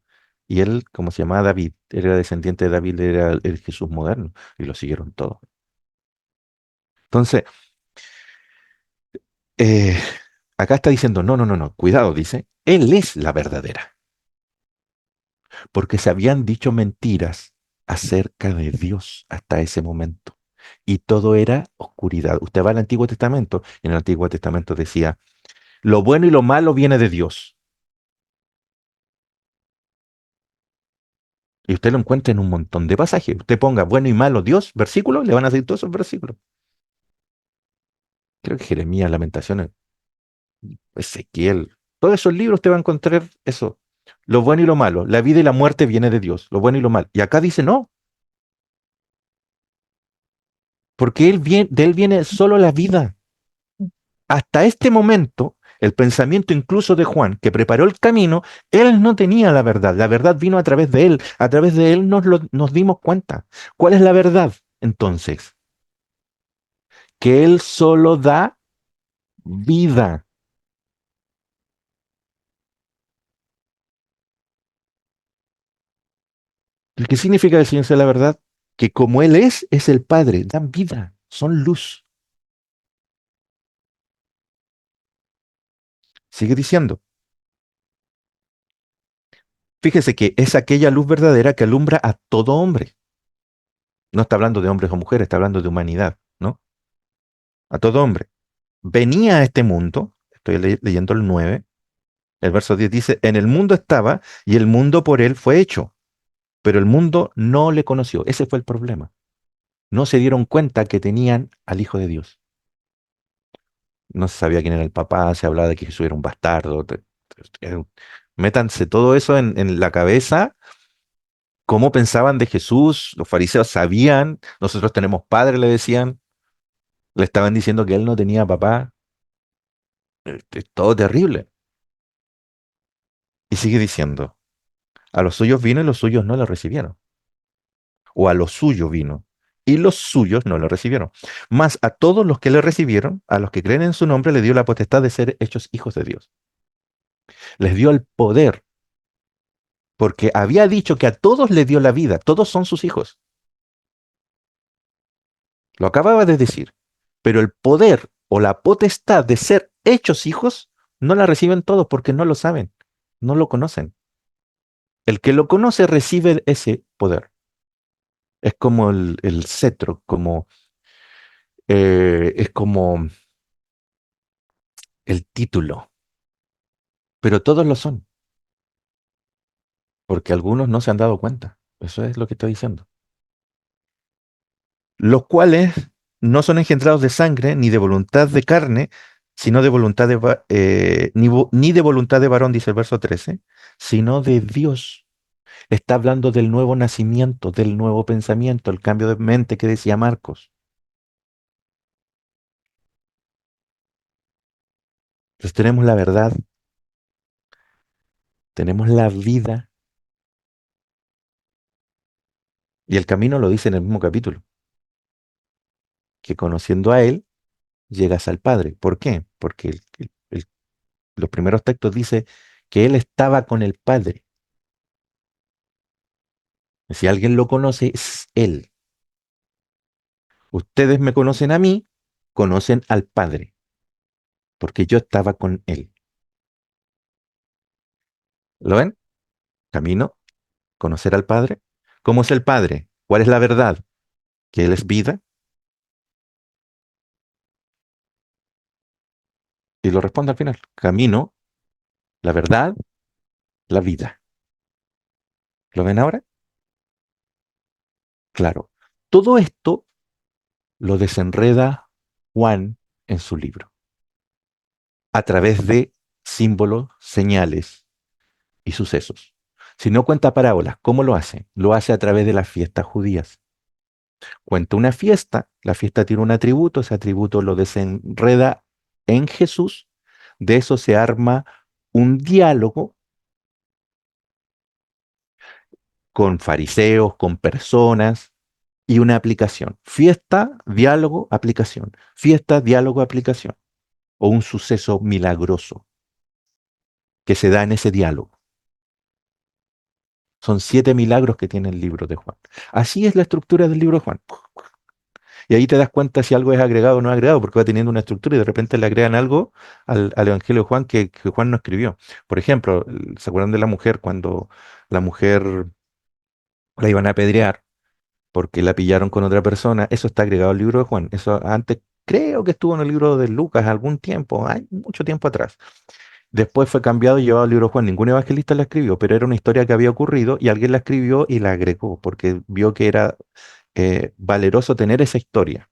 Speaker 1: Y él, como se llamaba David, era descendiente de David, era el Jesús moderno, y lo siguieron todos. Entonces, eh, acá está diciendo, no, no, no, no, cuidado, dice, él es la verdadera, porque se habían dicho mentiras acerca de Dios hasta ese momento. Y todo era oscuridad. Usted va al Antiguo Testamento, y en el Antiguo Testamento decía, lo bueno y lo malo viene de Dios. Y usted lo encuentra en un montón de pasajes. Usted ponga bueno y malo Dios, versículos, le van a salir todos esos versículos. Creo que Jeremías, Lamentaciones, Ezequiel, todos esos libros te van a encontrar eso. Lo bueno y lo malo, la vida y la muerte viene de Dios, lo bueno y lo malo. Y acá dice no, porque de él viene solo la vida. Hasta este momento, el pensamiento incluso de Juan, que preparó el camino, él no tenía la verdad vino a través de él, a través de él nos dimos cuenta. ¿Cuál es la verdad entonces? Que él solo da vida. ¿Qué significa el Señor sea la verdad? Que como Él es el Padre, dan vida, son luz. Sigue diciendo, fíjese que es aquella luz verdadera que alumbra a todo hombre. No está hablando de hombres o mujeres, está hablando de humanidad, ¿no? A todo hombre. Venía a este mundo, estoy leyendo el 9, el verso 10 dice, en el mundo estaba y el mundo por Él fue hecho, pero el mundo no le conoció. Ese fue el problema. No se dieron cuenta que tenían al Hijo de Dios. No se sabía quién era el papá, se hablaba de que Jesús era un bastardo. Métanse todo eso en la cabeza, cómo pensaban de Jesús, los fariseos sabían, nosotros tenemos padre, le decían, le estaban diciendo que él no tenía papá, es todo terrible. Y sigue diciendo, a los suyos vino y los suyos no lo recibieron, o a lo suyo vino. Y los suyos no lo recibieron. Mas a todos los que le recibieron, a los que creen en su nombre, le dio la potestad de ser hechos hijos de Dios. Les dio el poder porque había dicho que a todos le dio la vida, todos son sus hijos. Lo acababa de decir. Pero el poder o la potestad de ser hechos hijos no la reciben todos porque no lo saben, no lo conocen. El que lo conoce recibe ese poder. Es como el cetro, es como el título. pero todos lo son, porque algunos no se han dado cuenta. Eso es lo que estoy diciendo. Los cuales no son engendrados de sangre, ni de voluntad de carne, sino de voluntad ni de voluntad de varón, dice el verso 13, sino de Dios. Está hablando del nuevo nacimiento, del nuevo pensamiento, el cambio de mente que decía Marcos. Entonces tenemos la verdad, tenemos la vida, y el camino lo dice en el mismo capítulo, que conociendo a Él, llegas al Padre. ¿Por qué? Porque los primeros textos dice que Él estaba con el Padre. Si alguien lo conoce, es Él. Ustedes me conocen a mí, conocen al Padre, porque yo estaba con Él. ¿Lo ven? Camino, conocer al Padre. ¿Cómo es el Padre? ¿Cuál es la verdad? Que Él es vida. Y lo responde al final. Camino, la verdad, la vida. ¿Lo ven ahora? Claro. Todo esto lo desenreda Juan en su libro, a través de símbolos, señales y sucesos. Si no cuenta parábolas, ¿cómo lo hace? Lo hace a través de las fiestas judías. Cuenta una fiesta, la fiesta tiene un atributo, ese atributo lo desenreda en Jesús, de eso se arma un diálogo con fariseos, con personas y una aplicación. Fiesta, diálogo, aplicación. Fiesta, diálogo, aplicación. O un suceso milagroso que se da en ese diálogo. Son 7 milagros que tiene el libro de Juan. Así es la estructura del libro de Juan. Y ahí te das cuenta si algo es agregado o no agregado, porque va teniendo una estructura y de repente le agregan algo al Evangelio de Juan que Juan no escribió. Por ejemplo, ¿se acuerdan de la mujer cuando la mujer la iban a apedrear porque la pillaron con otra persona? Eso está agregado al libro de Juan. Eso antes creo que estuvo en el libro de Lucas algún tiempo, hay mucho tiempo atrás. Después fue cambiado y llevado al libro de Juan. Ningún evangelista la escribió, pero era una historia que había ocurrido y alguien la escribió y la agregó porque vio que era valeroso tener esa historia.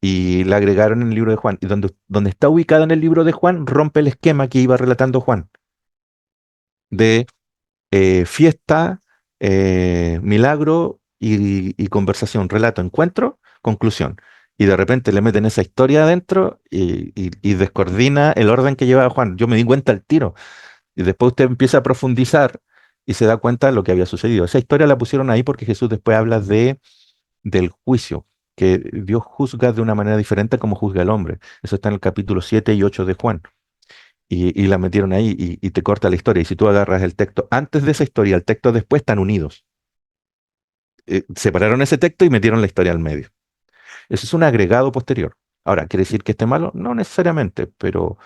Speaker 1: Y la agregaron en el libro de Juan. Y donde está ubicada en el libro de Juan, rompe el esquema que iba relatando Juan de fiesta, milagro y conversación, relato, encuentro, conclusión. Y de repente le meten esa historia adentro y descoordina el orden que llevaba Juan. Yo me di cuenta al tiro. Y después usted empieza a profundizar y se da cuenta de lo que había sucedido. Esa historia la pusieron ahí porque Jesús después habla del juicio, que Dios juzga de una manera diferente como juzga el hombre. Eso está en el capítulo 7 y 8 de Juan. Y la metieron ahí y te corta la historia. Y si tú agarras el texto antes de esa historia, el texto después, están unidos. Separaron ese texto y metieron la historia al medio. Eso es un agregado posterior. Ahora, ¿quiere decir que esté malo? No necesariamente, pero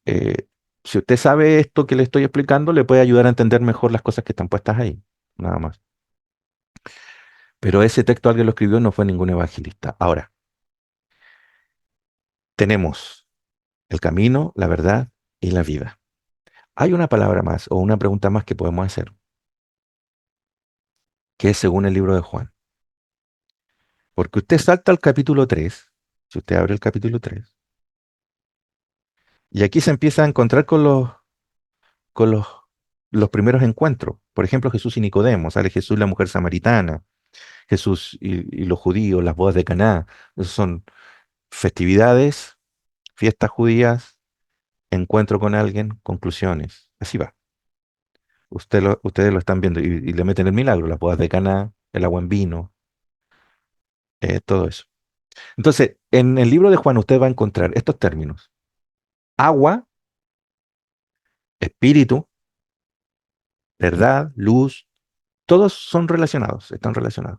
Speaker 1: eh, si usted sabe esto que le estoy explicando, le puede ayudar a entender mejor las cosas que están puestas ahí. Nada más. Pero ese texto alguien lo escribió, no fue ningún evangelista. Ahora, tenemos el camino, la verdad y la vida. Hay una palabra más o una pregunta más que podemos hacer, que es según el libro de Juan. Porque usted salta al capítulo 3, si usted abre el capítulo 3, y aquí se empieza a encontrar con los primeros encuentros. Por ejemplo, Jesús y Nicodemo, sale Jesús y la mujer samaritana, Jesús y los judíos, las bodas de Caná. Esos son festividades, fiestas judías, encuentro con alguien, conclusiones. Así va. Ustedes lo están viendo y le meten el milagro, las bodas de Caná, el agua en vino, todo eso. Entonces, en el libro de Juan usted va a encontrar estos términos: agua, espíritu, verdad, luz, todos son relacionados, están relacionados.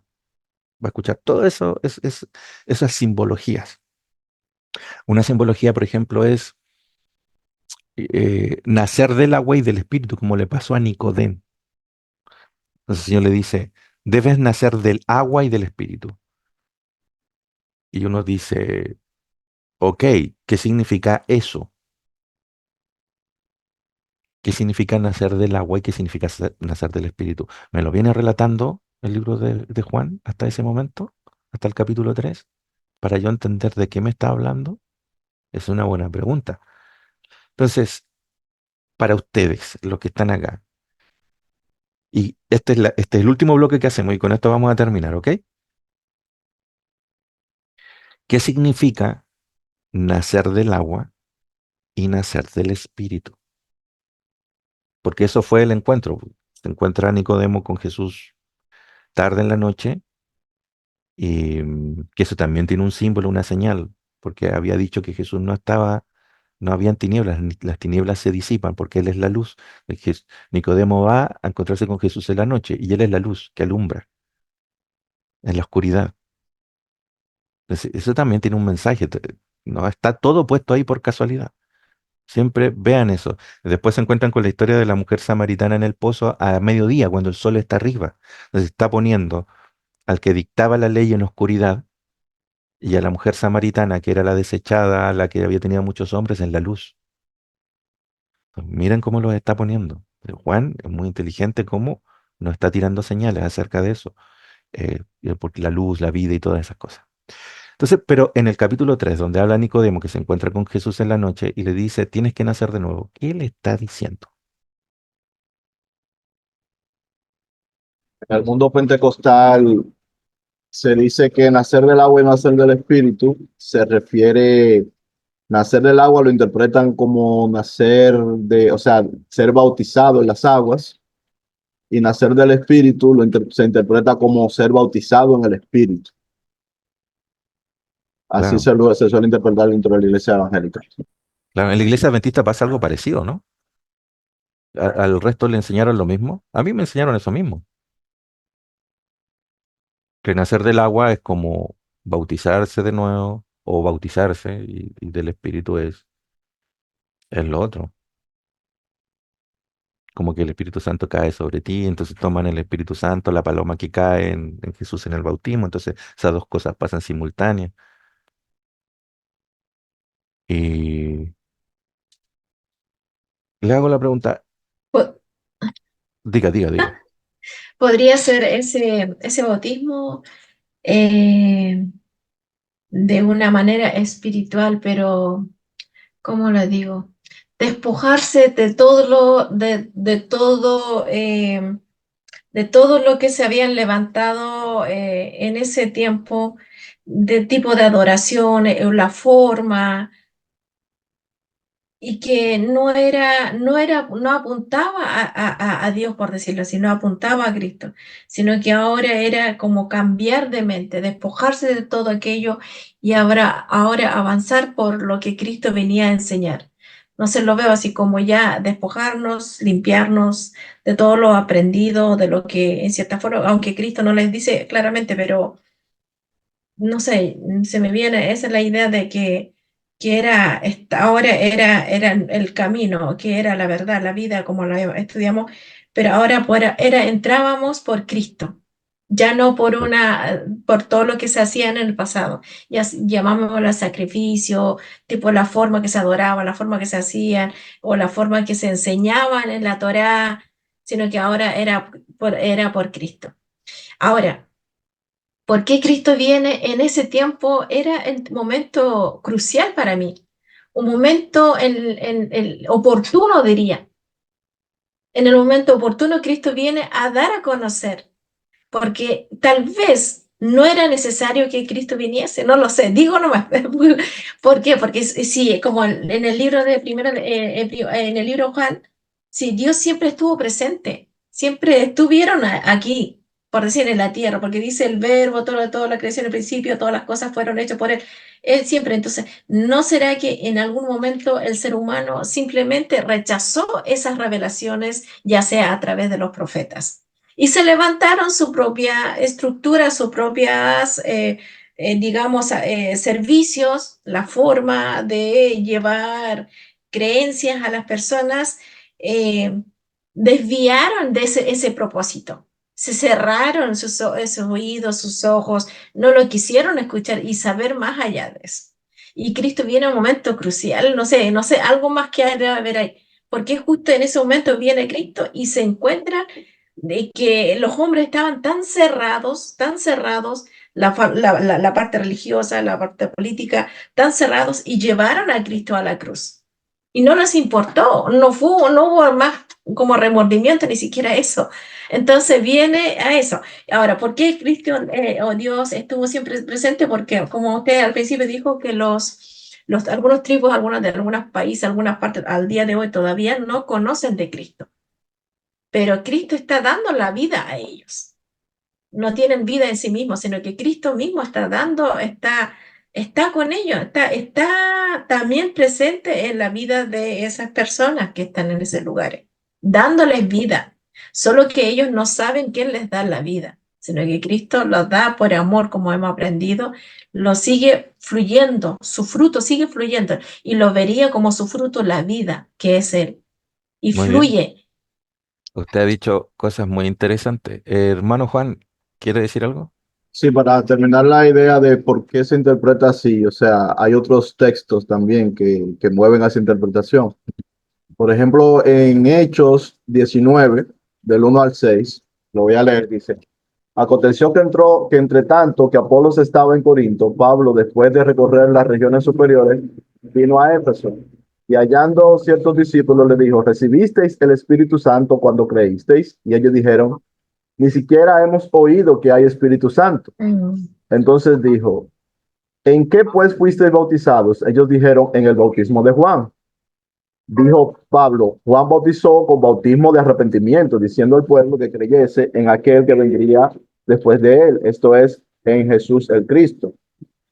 Speaker 1: Va a escuchar todo eso, esas simbologías. Una simbología, por ejemplo, es nacer del agua y del espíritu, como le pasó a Nicodemo. Entonces el Señor le dice, debes nacer del agua y del espíritu. Y uno dice, ok, ¿qué significa eso? ¿Qué significa nacer del agua y qué significa nacer del Espíritu? Me lo viene relatando el libro de Juan hasta ese momento, hasta el capítulo 3, para yo entender de qué me está hablando. Es una buena pregunta. Entonces, para ustedes, los que están acá, y este es el último bloque que hacemos y con esto vamos a terminar, ¿ok? ¿Qué significa nacer del agua y nacer del Espíritu? Porque eso fue el encuentro. Se encuentra Nicodemo con Jesús tarde en la noche y que eso también tiene un símbolo, una señal, porque había dicho que Jesús no estaba, no habían tinieblas, las tinieblas se disipan porque Él es la luz. Nicodemo va a encontrarse con Jesús en la noche y Él es la luz que alumbra en la oscuridad. Entonces, eso también tiene un mensaje, no está todo puesto ahí por casualidad. Siempre vean eso. Después se encuentran con la historia de la mujer samaritana en el pozo a mediodía, cuando el sol está arriba. Entonces está poniendo al que dictaba la ley en oscuridad y a la mujer samaritana, que era la desechada, la que había tenido muchos hombres, en la luz. Pues miren cómo los está poniendo. Juan es muy inteligente cómo nos está tirando señales acerca de eso. Porque la luz, la vida y todas esas cosas. Entonces, pero en el capítulo 3 donde habla Nicodemo, que se encuentra con Jesús en la noche y le dice, tienes que nacer de nuevo, ¿qué le está diciendo?
Speaker 6: En el mundo pentecostal se dice que nacer del agua y nacer del espíritu se refiere, nacer del agua lo interpretan como nacer de, o sea, ser bautizado en las aguas, y nacer del espíritu se interpreta como ser bautizado en el espíritu. Así
Speaker 1: Claro,
Speaker 6: se suele interpretar dentro de la iglesia evangélica.
Speaker 1: claro, en la iglesia adventista pasa algo parecido, ¿no? ¿Al resto le enseñaron lo mismo? A mí me enseñaron eso mismo, que nacer del agua es como bautizarse de nuevo o bautizarse y del espíritu es lo otro. Como que el Espíritu Santo cae sobre ti, entonces toman el Espíritu Santo, la paloma que cae en Jesús en el bautismo, entonces esas dos cosas pasan simultáneas. Y le hago la pregunta,
Speaker 2: Po-
Speaker 1: diga.
Speaker 2: Podría ser ese bautismo eh, de una manera espiritual, pero ¿cómo lo digo? Despojarse de todo de todo lo que se habían levantado en ese tiempo, de tipo de adoración, la forma, y que no apuntaba a Dios, por decirlo así, no apuntaba a Cristo, sino que ahora era como cambiar de mente, despojarse de todo aquello y ahora avanzar por lo que Cristo venía a enseñar. No se lo veo así como ya despojarnos, limpiarnos de todo lo aprendido, de lo que en cierta forma, aunque Cristo no les dice claramente, pero no sé, se me viene, esa es la idea de que ahora era el camino, que era la verdad, la vida, como la estudiamos, pero ahora entrábamos por Cristo, ya no por todo lo que se hacía en el pasado, ya llamámoslo sacrificio, tipo la forma que se adoraba, la forma que se hacían, o la forma que se enseñaban en la Torá, sino que ahora era por Cristo. Ahora, ¿por qué Cristo viene en ese tiempo? Era el momento crucial para mí, un momento oportuno, diría. En el momento oportuno, Cristo viene a dar a conocer, porque tal vez no era necesario que Cristo viniese, no lo sé, digo nomás. ¿Por qué? Porque sí, como en el libro de primero, en el libro Juan, sí, Dios siempre estuvo presente, siempre estuvieron aquí, por decir, en la tierra, porque dice el verbo, toda la creación al principio, todas las cosas fueron hechas por él, él siempre. Entonces, ¿no será que en algún momento el ser humano simplemente rechazó esas revelaciones, ya sea a través de los profetas? Y se levantaron su propia estructura, sus propias, digamos, servicios, la forma de llevar creencias a las personas, eh, desviaron de ese propósito. Se cerraron esos oídos, sus ojos, no lo quisieron escuchar y saber más allá de eso. Y Cristo viene a un momento crucial, no sé, algo más que haber ahí. porque justo en ese momento viene Cristo y se encuentran de que los hombres estaban tan cerrados, la parte religiosa, la parte política, tan cerrados y llevaron a Cristo a la cruz. Y no les importó, no hubo más como remordimiento, ni siquiera eso. Entonces viene a eso. Ahora, ¿por qué Cristo o Dios estuvo siempre presente? Porque, como usted al principio dijo, que algunos tribus, algunos de algunos países, algunas partes al día de hoy todavía no conocen de Cristo, pero Cristo está dando la vida a ellos. No tienen vida en sí mismos, sino que Cristo mismo está dando, está con ellos, está también presente en la vida de esas personas que están en esos lugares, dándoles vida. Solo que ellos no saben quién les da la vida, sino que Cristo los da por amor, como hemos aprendido, lo sigue fluyendo, su fruto sigue fluyendo, y lo vería como su fruto la vida, que es Él, y
Speaker 1: Muy bien.
Speaker 2: fluye.
Speaker 1: Usted ha dicho cosas muy interesantes. Hermano Juan, ¿quiere decir algo?
Speaker 6: Sí, para terminar la idea de por qué se interpreta así, o sea, hay otros textos también que mueven a esa interpretación. Por ejemplo, en Hechos 19, del 1 al 6, lo voy a leer, dice: Aconteció que entre tanto que Apolos estaba en Corinto, Pablo, después de recorrer las regiones superiores, vino a Éfeso. Y hallando ciertos discípulos, le dijo: ¿Recibisteis el Espíritu Santo cuando creísteis? Y ellos dijeron: Ni siquiera hemos oído que hay Espíritu Santo.
Speaker 2: Mm.
Speaker 6: Entonces dijo: ¿En qué pues fuisteis bautizados? Ellos dijeron: En el bautismo de Juan. Dijo Pablo: Juan bautizó con bautismo de arrepentimiento, diciendo al pueblo que creyese en aquel que vendría después de él, esto es, en Jesús el Cristo.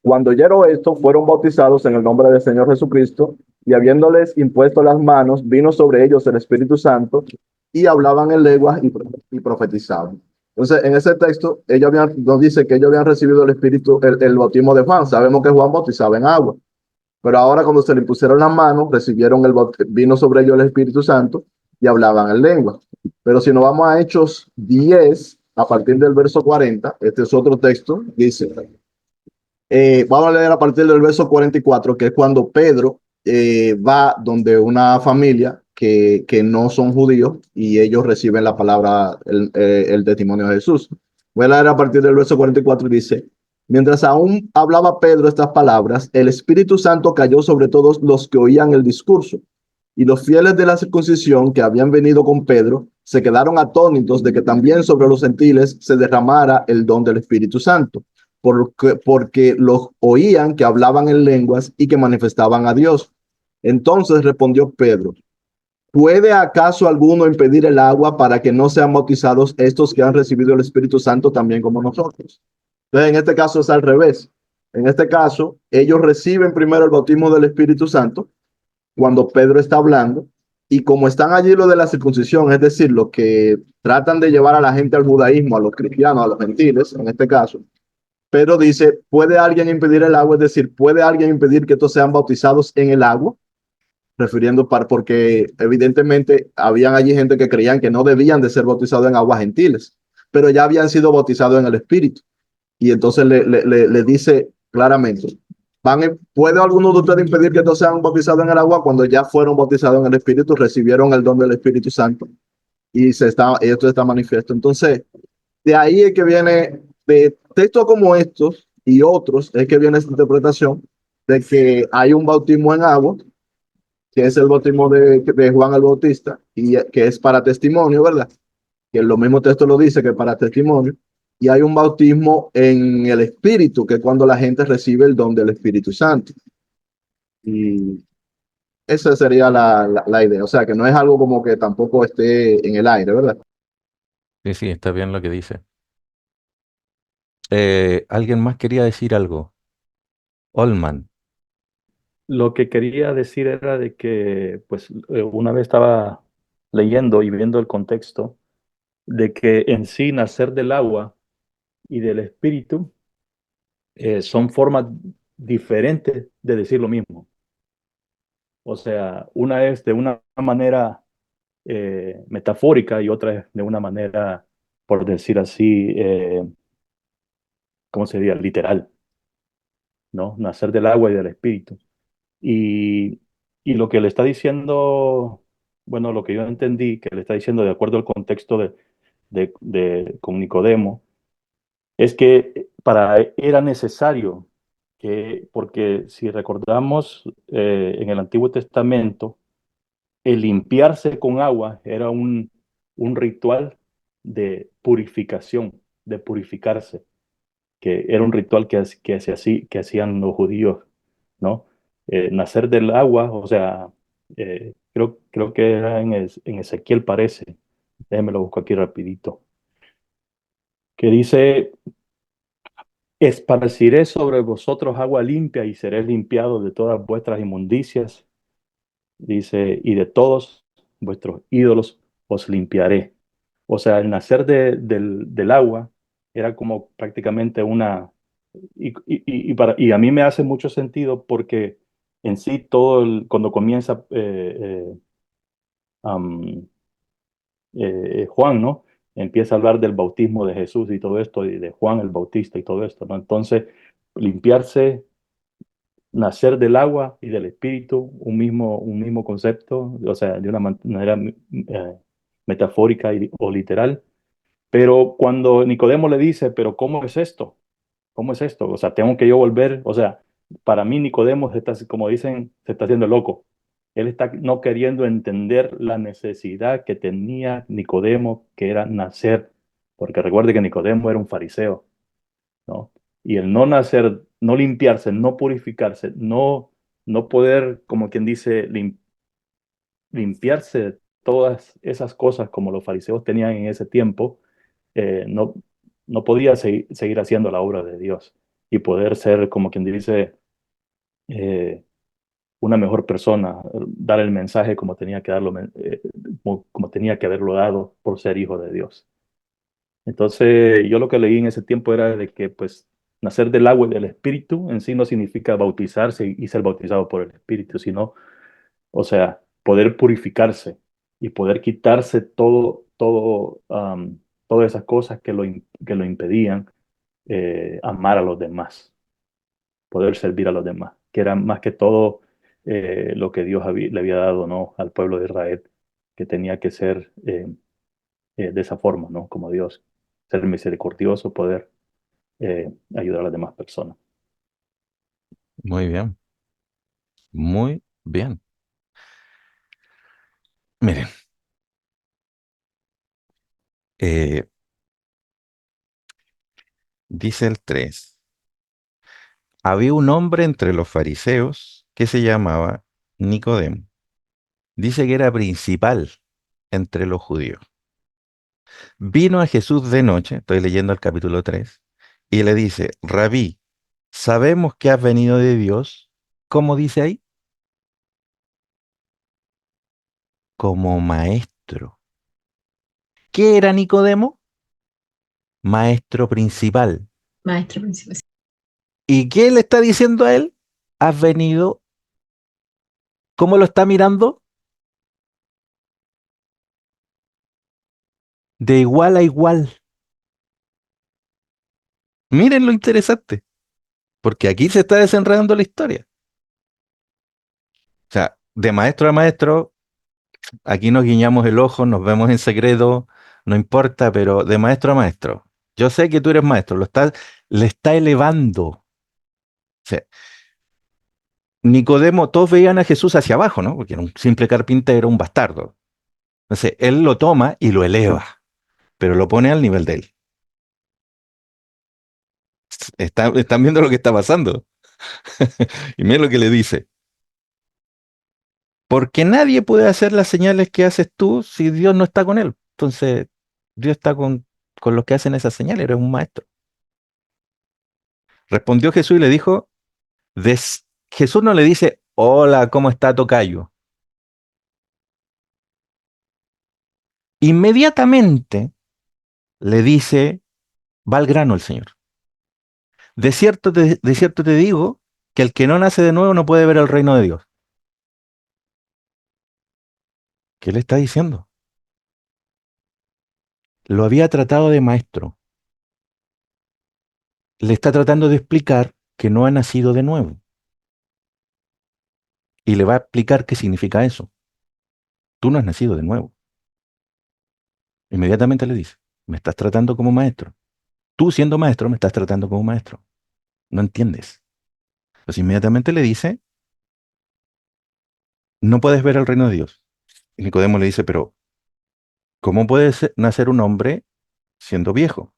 Speaker 6: Cuando oyeron esto, fueron bautizados en el nombre del Señor Jesucristo, y habiéndoles impuesto las manos, vino sobre ellos el Espíritu Santo, y hablaban en lenguas y profetizaban. Entonces, en ese texto, nos dice que ellos habían recibido el Espíritu, el bautismo de Juan. Sabemos que Juan bautizaba en agua, pero ahora cuando se le impusieron las manos, vino sobre ellos el Espíritu Santo y hablaban en lengua. Pero si nos vamos a Hechos 10, a partir del verso 40, este es otro texto, dice, vamos a leer a partir del verso 44, que es cuando Pedro va donde una familia que no son judíos y ellos reciben la palabra, el testimonio de Jesús. Voy a leer a partir del verso 44 y dice: Mientras aún hablaba Pedro estas palabras, el Espíritu Santo cayó sobre todos los que oían el discurso. Y los fieles de la circuncisión que habían venido con Pedro se quedaron atónitos de que también sobre los gentiles se derramara el don del Espíritu Santo, porque los oían que hablaban en lenguas y que manifestaban a Dios. Entonces respondió Pedro: ¿Puede acaso alguno impedir el agua para que no sean bautizados estos que han recibido el Espíritu Santo también como nosotros? Entonces, en este caso es al revés. En este caso, ellos reciben primero el bautismo del Espíritu Santo cuando Pedro está hablando, y como están allí lo de la circuncisión, es decir, lo que tratan de llevar a la gente al judaísmo, a los cristianos, a los gentiles, en este caso, Pedro dice: ¿puede alguien impedir el agua? Es decir, ¿puede alguien impedir que estos sean bautizados en el agua? Porque evidentemente habían allí gente que creían que no debían de ser bautizados en aguas gentiles, pero ya habían sido bautizados en el Espíritu. Y entonces le dice claramente: ¿puede alguno de ustedes impedir que estos sean bautizados en el agua cuando ya fueron bautizados en el Espíritu, recibieron el don del Espíritu Santo y esto está manifiesto? Entonces, de ahí es que viene, de textos como estos y otros, es que viene esta interpretación de que hay un bautismo en agua, que es el bautismo de Juan el Bautista, y que es para testimonio, ¿verdad? Que lo mismo texto lo dice, que para testimonio. Y hay un bautismo en el Espíritu, que es cuando la gente recibe el don del Espíritu Santo. Y esa sería la idea. O sea, que no es algo como que tampoco esté en el aire, ¿verdad?
Speaker 1: Sí, sí, está bien lo que dice. ¿Alguien más quería decir algo? Olman.
Speaker 7: Lo que quería decir era de que, pues, una vez estaba leyendo y viendo el contexto de que en sí nacer del agua y del espíritu son formas diferentes de decir lo mismo. O sea, una es de una manera metafórica y otra es de una manera, por decir así, ¿cómo se diría? Literal, ¿no? Nacer del agua y del espíritu. Y, y lo que le está diciendo bueno, lo que yo entendí que le está diciendo de acuerdo al contexto con Nicodemo, es que era necesario porque si recordamos en el Antiguo Testamento, el limpiarse con agua era un ritual de purificación, de purificarse, que era un ritual que hacían los judíos, ¿no? Nacer del agua, o sea, creo que era en Ezequiel parece, déjenme lo busco aquí rapidito, que dice, esparciré sobre vosotros agua limpia y seréis limpiados de todas vuestras inmundicias, dice, y de todos vuestros ídolos os limpiaré. O sea, el nacer del agua era como prácticamente y a mí me hace mucho sentido porque en sí cuando comienza am, Juan, ¿no? Empieza a hablar del bautismo de Jesús y todo esto, y de Juan el Bautista y todo esto, ¿no? Entonces, limpiarse, nacer del agua y del espíritu, un mismo concepto, o sea, de una manera metafórica o literal. Pero cuando Nicodemo le dice, pero ¿cómo es esto? ¿Cómo es esto? O sea, tengo que yo volver, o sea, para mí Nicodemo como dicen, se está haciendo loco. Él está no queriendo entender la necesidad que tenía Nicodemo, que era nacer, porque recuerde que Nicodemo era un fariseo, ¿no? Y el no nacer, no limpiarse, no purificarse, no poder, como quien dice, limpiarse de todas esas cosas como los fariseos tenían en ese tiempo, no, no podía seguir haciendo la obra de Dios y poder ser, como quien dice, eh, una mejor persona, dar el mensaje como tenía que darlo, como tenía que haberlo dado por ser hijo de Dios. Entonces, yo lo que leí en ese tiempo era de que, pues, nacer del agua y del Espíritu en sí no significa bautizarse y ser bautizado por el Espíritu, sino, o sea, poder purificarse y poder quitarse todas esas cosas que lo impedían amar a los demás, poder servir a los demás, que era más que todo lo que Dios le había dado, ¿no? Al pueblo de Israel, que tenía que ser de esa forma, ¿no? Como Dios, ser misericordioso, poder ayudar a las demás personas.
Speaker 1: Muy bien, muy bien. Miren, eh, dice el 3. Había un hombre entre los fariseos que se llamaba Nicodemo. Dice que era principal entre los judíos. Vino a Jesús de noche, estoy leyendo el capítulo 3, y le dice, Rabí, sabemos que has venido de Dios, ¿cómo dice ahí? Como maestro. ¿Qué era Nicodemo? Maestro principal.
Speaker 2: Maestro principal.
Speaker 1: ¿Y qué le está diciendo a él? Has venido, ¿cómo lo está mirando? De igual a igual. Miren lo interesante, porque aquí se está desenredando la historia. O sea, de maestro a maestro, aquí nos guiñamos el ojo, nos vemos en secreto, no importa, pero de maestro a maestro. Yo sé que tú eres maestro, le está elevando. O sea, Nicodemo, todos veían a Jesús hacia abajo, ¿no? Porque era un simple carpintero, un bastardo. Entonces, él lo toma y lo eleva, pero lo pone al nivel de él. Están viendo lo que está pasando. Y miren lo que le dice. Porque nadie puede hacer las señales que haces tú si Dios no está con él. Entonces, Dios está con los que hacen esas señales, eres un maestro. Respondió Jesús y le dijo, Jesús no le dice, hola, ¿cómo está tocayo? Inmediatamente le dice, va al grano el Señor. De cierto te digo que el que no nace de nuevo no puede ver el reino de Dios. ¿Qué le está diciendo? Lo había tratado de maestro. Le está tratando de explicar que no ha nacido de nuevo. Y le va a explicar qué significa eso. Tú no has nacido de nuevo. Inmediatamente le dice, me estás tratando como maestro. Tú siendo maestro me estás tratando como maestro. No entiendes. Pues inmediatamente le dice, no puedes ver el reino de Dios. Y Nicodemo le dice, pero ¿cómo puede nacer un hombre siendo viejo?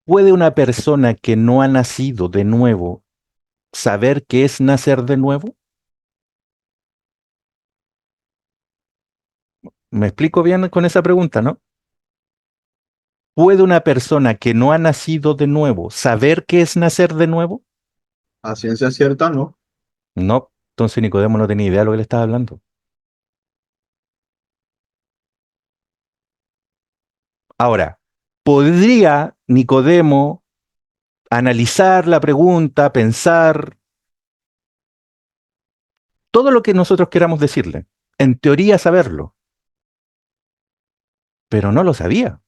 Speaker 1: ¿Puede una persona que no ha nacido de nuevo saber qué es nacer de nuevo? ¿Me explico bien con esa pregunta, no? ¿Puede una persona que no ha nacido de nuevo saber qué es nacer de nuevo?
Speaker 6: A ciencia cierta, no.
Speaker 1: No. Entonces Nicodemo no tenía idea de lo que le estaba hablando. Ahora, ¿podría Nicodemo analizar la pregunta, pensar todo lo que nosotros queramos decirle? En teoría saberlo, pero no lo sabía.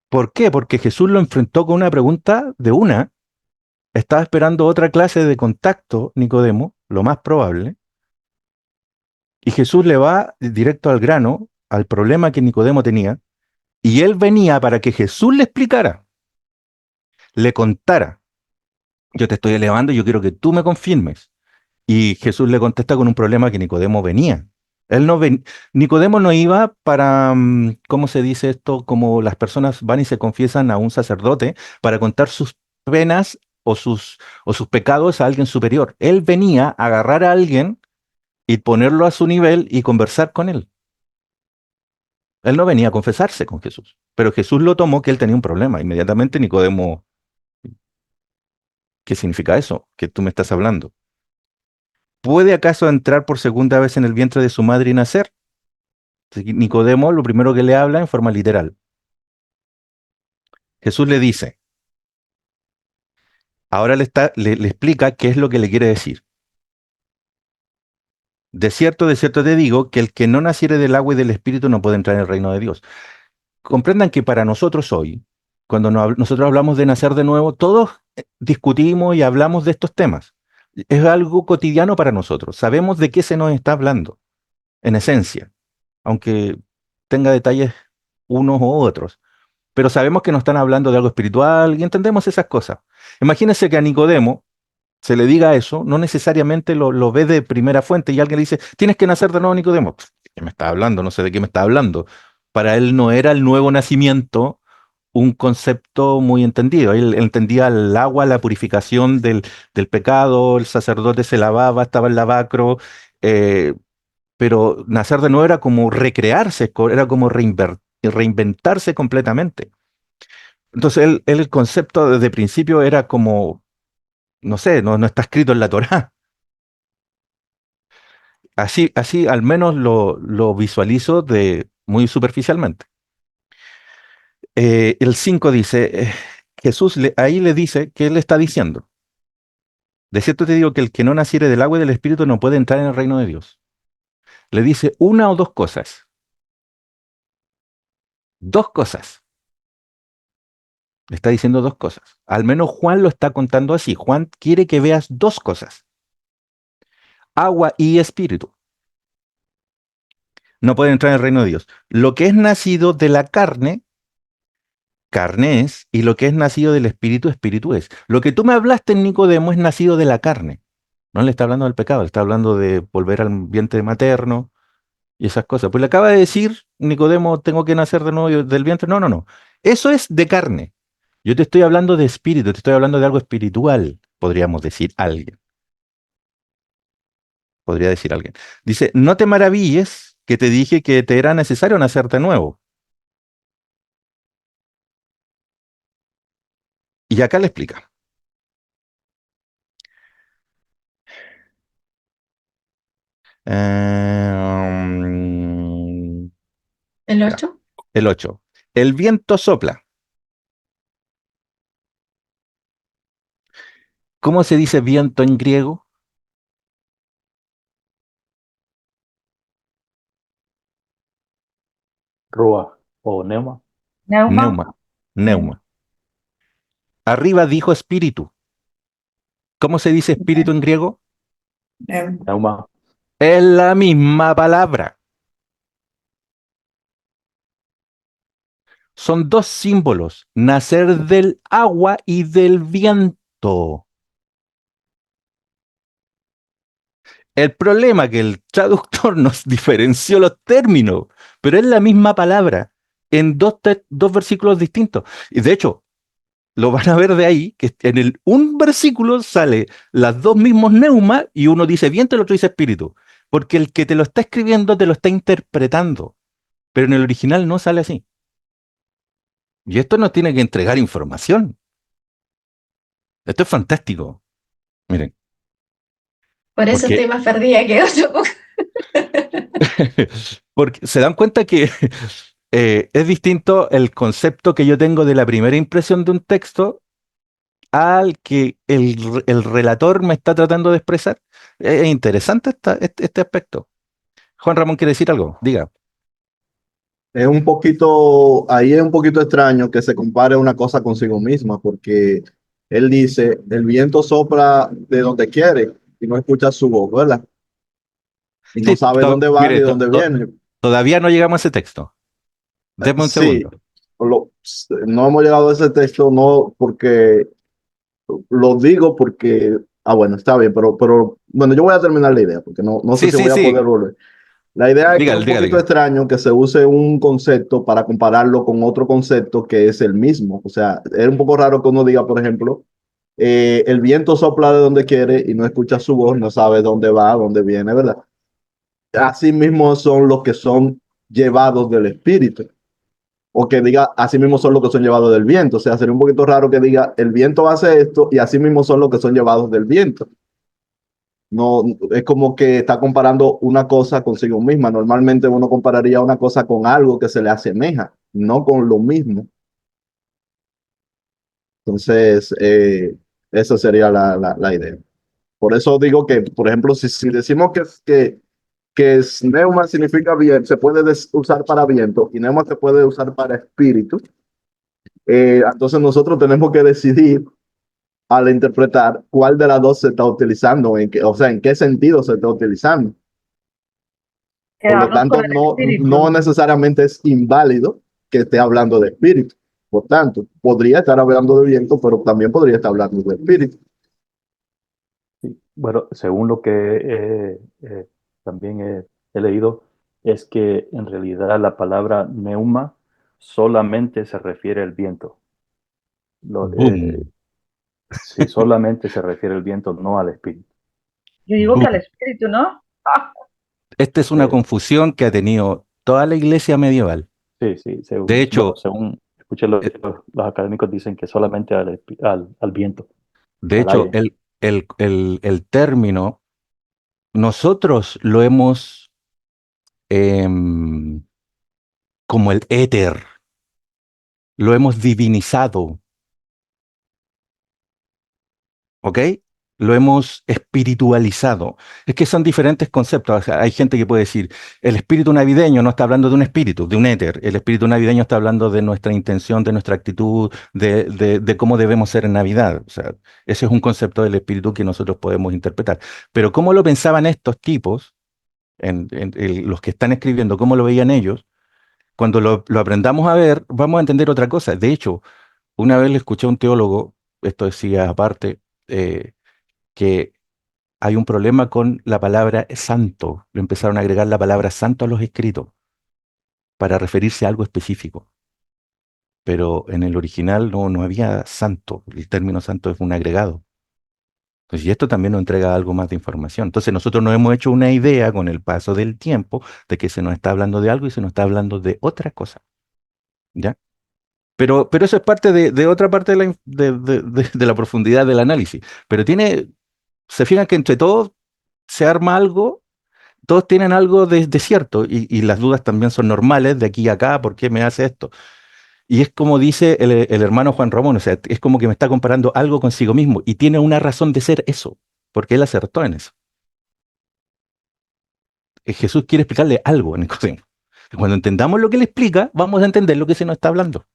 Speaker 1: ¿Por qué? Porque Jesús lo enfrentó con una pregunta de una. Estaba esperando otra clase de contacto, Nicodemo, lo más probable, y Jesús le va directo al grano, al problema que Nicodemo tenía, y él venía para que Jesús le explicara, le contara. Yo te estoy elevando y yo quiero que tú me confirmes. Y Jesús le contesta con un problema que Nicodemo venía. Él no ven... Nicodemo no iba para, ¿cómo se dice esto? Como las personas van y se confiesan a un sacerdote para contar sus penas o sus pecados a alguien superior. Él venía a agarrar a alguien y ponerlo a su nivel y conversar con él. Él no venía a confesarse con Jesús, pero Jesús lo tomó que él tenía un problema. Inmediatamente Nicodemo, ¿qué significa eso? Que tú me estás hablando. ¿Puede acaso entrar por segunda vez en el vientre de su madre y nacer? Nicodemo lo primero que le habla en forma literal. Jesús le dice, ahora le explica qué es lo que le quiere decir. De cierto te digo que el que no naciere del agua y del espíritu no puede entrar en el reino de Dios. Comprendan que para nosotros hoy, cuando nosotros hablamos de nacer de nuevo, todos discutimos y hablamos de estos temas. Es algo cotidiano para nosotros. Sabemos de qué se nos está hablando, en esencia, aunque tenga detalles unos u otros. Pero sabemos que nos están hablando de algo espiritual y entendemos esas cosas. Imagínense que a Nicodemo se le diga eso, no necesariamente lo ve de primera fuente y alguien le dice, tienes que nacer de nuevo, Nicodemo. Pff, ¿qué me está hablando? No sé de qué me está hablando. Para él no era el nuevo nacimiento un concepto muy entendido. Él entendía el agua, la purificación del pecado, el sacerdote se lavaba, estaba el lavacro, eh, pero nacer de nuevo era como recrearse, era como reinventarse completamente. Entonces el concepto desde principio era como, no sé, no está escrito en la Torá. Así al menos lo visualizo muy superficialmente. El 5 dice, Jesús ahí le dice, ¿qué le está diciendo? De cierto te digo que el que no naciere del agua y del espíritu no puede entrar en el reino de Dios. Le dice una o dos cosas. Dos cosas. Le está diciendo dos cosas. Al menos Juan lo está contando así. Juan quiere que veas dos cosas. Agua y espíritu. No pueden entrar en el reino de Dios. Lo que es nacido de la carne, carne es, y lo que es nacido del espíritu, espíritu es. Lo que tú me hablaste en Nicodemo es nacido de la carne. No le está hablando del pecado, le está hablando de volver al vientre materno y esas cosas. Pues le acaba de decir Nicodemo, tengo que nacer de nuevo del vientre. No, no, no. Eso es de carne. Yo te estoy hablando de espíritu, te estoy hablando de algo espiritual, podríamos decir alguien. Podría decir alguien. Dice, no te maravilles que te dije que te era necesario nacer de nuevo. Y acá le explica.
Speaker 2: ¿El
Speaker 1: Ya,
Speaker 2: 8?
Speaker 1: el 8. El viento sopla. ¿Cómo se dice viento en griego?
Speaker 7: Rúa o Neuma.
Speaker 5: Neuma,
Speaker 1: Neuma. Neuma. Arriba dijo espíritu. ¿Cómo se dice espíritu en griego?
Speaker 7: Neuma.
Speaker 1: Es la misma palabra. Son dos símbolos, nacer del agua y del viento. El problema es que el traductor nos diferenció los términos, pero es la misma palabra en dos versículos distintos. Y de hecho, lo van a ver de ahí, que en un versículo sale las dos mismos neumas y uno dice viento y el otro dice espíritu. Porque el que te lo está escribiendo te lo está interpretando, pero en el original no sale así. Y esto nos tiene que entregar información. Esto es fantástico. Miren,
Speaker 2: Por eso
Speaker 1: porque,
Speaker 2: estoy más perdida que otro poco.
Speaker 1: porque se dan cuenta que es distinto el concepto que yo tengo de la primera impresión de un texto al que el relator me está tratando de expresar. Es interesante este aspecto. Juan Ramón quiere decir algo, diga.
Speaker 6: Es un poquito, ahí es un poquito extraño que se compare una cosa consigo misma, porque él dice, el viento sopla de donde quiere y no escucha su voz, ¿verdad? Y no
Speaker 1: Sí,
Speaker 6: sabe dónde va ni
Speaker 1: mire,
Speaker 6: dónde viene.
Speaker 1: todavía no llegamos a ese texto. Deme un
Speaker 6: Sí,
Speaker 1: segundo.
Speaker 6: lo- no hemos llegado a ese texto, no porque, lo digo porque, bueno, está bien, pero bueno, yo voy a terminar la idea, porque no sé
Speaker 1: Sí,
Speaker 6: si
Speaker 1: sí,
Speaker 6: voy a poder
Speaker 1: sí.
Speaker 6: volver. La idea es que es
Speaker 1: Dígale,
Speaker 6: un
Speaker 1: dígale,
Speaker 6: poquito
Speaker 1: dígale.
Speaker 6: extraño que se use un concepto para compararlo con otro concepto que es el mismo. O sea, es un poco raro que uno diga, por ejemplo, el viento sopla de donde quiere y no escucha su voz, no sabe dónde va, dónde viene, ¿verdad? Así mismo son los que son llevados del espíritu. O que diga, así mismo son los que son llevados del viento. O sea, sería un poquito raro que diga, el viento hace esto y así mismo son los que son llevados del viento. No, es como que está comparando una cosa consigo misma. Normalmente uno compararía una cosa con algo que se le asemeja, no con lo mismo. Entonces, esa sería la idea. Por eso digo que, por ejemplo, si decimos que neuma significa bien, se puede usar para viento y neuma se puede usar para espíritu, entonces nosotros tenemos que decidir al interpretar cuál de las dos se está utilizando, o sea, en qué sentido se está utilizando. Por lo
Speaker 5: Quedarnos con
Speaker 6: tanto,
Speaker 5: el
Speaker 6: no
Speaker 5: espíritu.
Speaker 6: necesariamente es inválido que esté hablando de espíritu. Por tanto, podría estar hablando de viento, pero también podría estar hablando de espíritu.
Speaker 7: Sí. Bueno, según lo que también he leído, es que en realidad la palabra neuma solamente se refiere al viento. Lo- eh,
Speaker 1: Boom,
Speaker 7: sí, solamente se refiere al viento, no al espíritu.
Speaker 5: Yo digo que al
Speaker 1: boom.
Speaker 5: espíritu, ¿no?
Speaker 1: Esta es una
Speaker 7: Eh,
Speaker 1: confusión que ha tenido toda la iglesia medieval.
Speaker 7: sí, sí,
Speaker 1: De
Speaker 7: bueno,
Speaker 1: hecho,
Speaker 7: según escuché,
Speaker 1: eh,
Speaker 7: los académicos dicen que solamente al viento,
Speaker 1: de
Speaker 7: al
Speaker 1: hecho,
Speaker 7: aire.
Speaker 1: el término, nosotros lo hemos em, como el éter, lo hemos divinizado, ¿ok? Lo hemos espiritualizado. Es que son diferentes conceptos. O sea, hay gente que puede decir, el espíritu navideño no está hablando de un espíritu, de un éter. El espíritu navideño está hablando de nuestra intención, de nuestra actitud, de cómo debemos ser en Navidad. O sea, ese es un concepto del espíritu que nosotros podemos interpretar. Pero cómo lo pensaban estos tipos, los que están escribiendo, cómo lo veían ellos, cuando lo aprendamos a ver, vamos a entender otra cosa. De hecho, una vez le escuché a un teólogo, esto decía aparte, que hay un problema con la palabra santo. Le empezaron a agregar la palabra santo a los escritos para referirse a algo específico. Pero en el original no había santo. El término santo es un agregado. Entonces, y esto también nos entrega algo más de información. Entonces, nosotros nos hemos hecho una idea con el paso del tiempo de que se nos está hablando de algo y se nos está hablando de otra cosa. ¿Ya? Pero eso es parte de otra parte de la profundidad del análisis. Pero se fijan que entre todos se arma algo, todos tienen algo de cierto y las dudas también son normales de aquí a acá, ¿por qué me hace esto? Y es como dice el hermano Juan Ramón, o sea, es como que me está comparando algo consigo mismo y tiene una razón de ser eso, porque él acertó en eso. Jesús quiere explicarle algo en Nicodemo. Cuando entendamos lo que él explica, vamos a entender lo que se nos está hablando.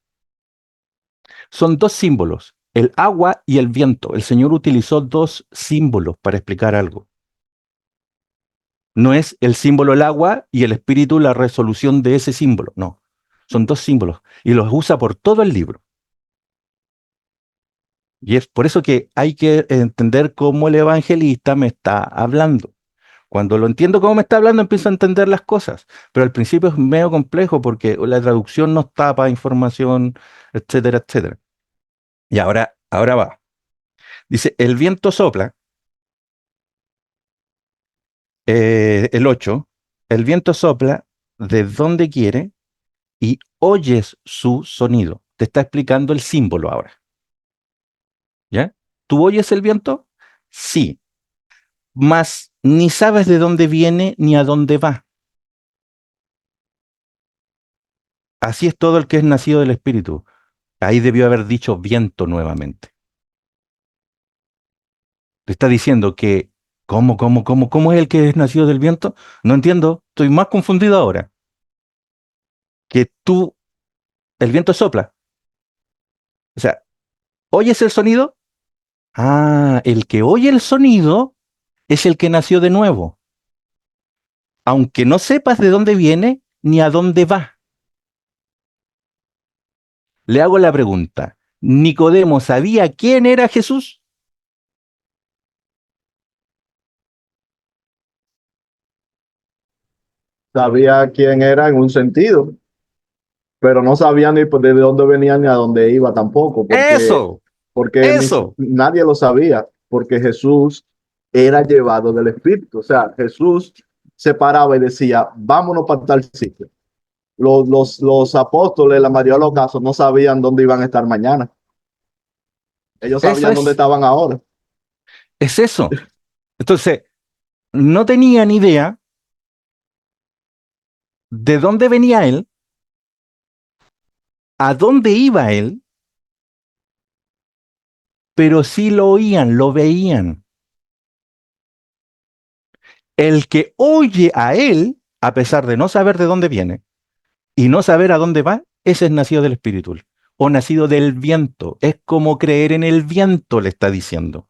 Speaker 1: Son dos símbolos, el agua y el viento. El Señor utilizó dos símbolos para explicar algo. No es el símbolo el agua y el espíritu la resolución de ese símbolo. No. Son dos símbolos. Y los usa por todo el libro. Y es por eso que hay que entender cómo el evangelista me está hablando. Cuando lo entiendo cómo me está hablando, empiezo a entender las cosas. Pero al principio es medio complejo porque la traducción nos tapa información, etcétera, etcétera. Y ahora va. Dice, el viento sopla, el 8, el viento sopla de donde quiere y oyes su sonido. Te está explicando el símbolo ahora. ¿Ya? ¿Tú oyes el viento? Sí. Mas ni sabes de dónde viene ni a dónde va. Así es todo el que es nacido del Espíritu. Ahí debió haber dicho viento nuevamente. Te está diciendo que, ¿cómo es el que es nacido del viento? No entiendo, estoy más confundido ahora. Que tú, el viento sopla. O sea, ¿oyes el sonido? Ah, el que oye el sonido es el que nació de nuevo. Aunque no sepas de dónde viene ni a dónde va. Le hago la pregunta. ¿Nicodemo sabía quién era Jesús?
Speaker 6: Sabía quién era en un sentido, pero no sabía ni de dónde venía ni a dónde iba tampoco,
Speaker 1: Eso,
Speaker 6: porque
Speaker 1: eso.
Speaker 6: nadie lo sabía, porque Jesús era llevado del Espíritu. O sea, Jesús se paraba y decía, vámonos para tal sitio. Los apóstoles, la mayoría de los casos, no sabían dónde iban a estar mañana. Ellos
Speaker 1: Eso
Speaker 6: sabían dónde estaban ahora.
Speaker 1: es eso. Entonces, no tenían idea de dónde venía él, a dónde iba él, pero sí lo oían, lo veían. El que oye a él, a pesar de no saber de dónde viene y no saber a dónde va, ese es nacido del Espíritu o nacido del viento. Es como creer en el viento, le está diciendo.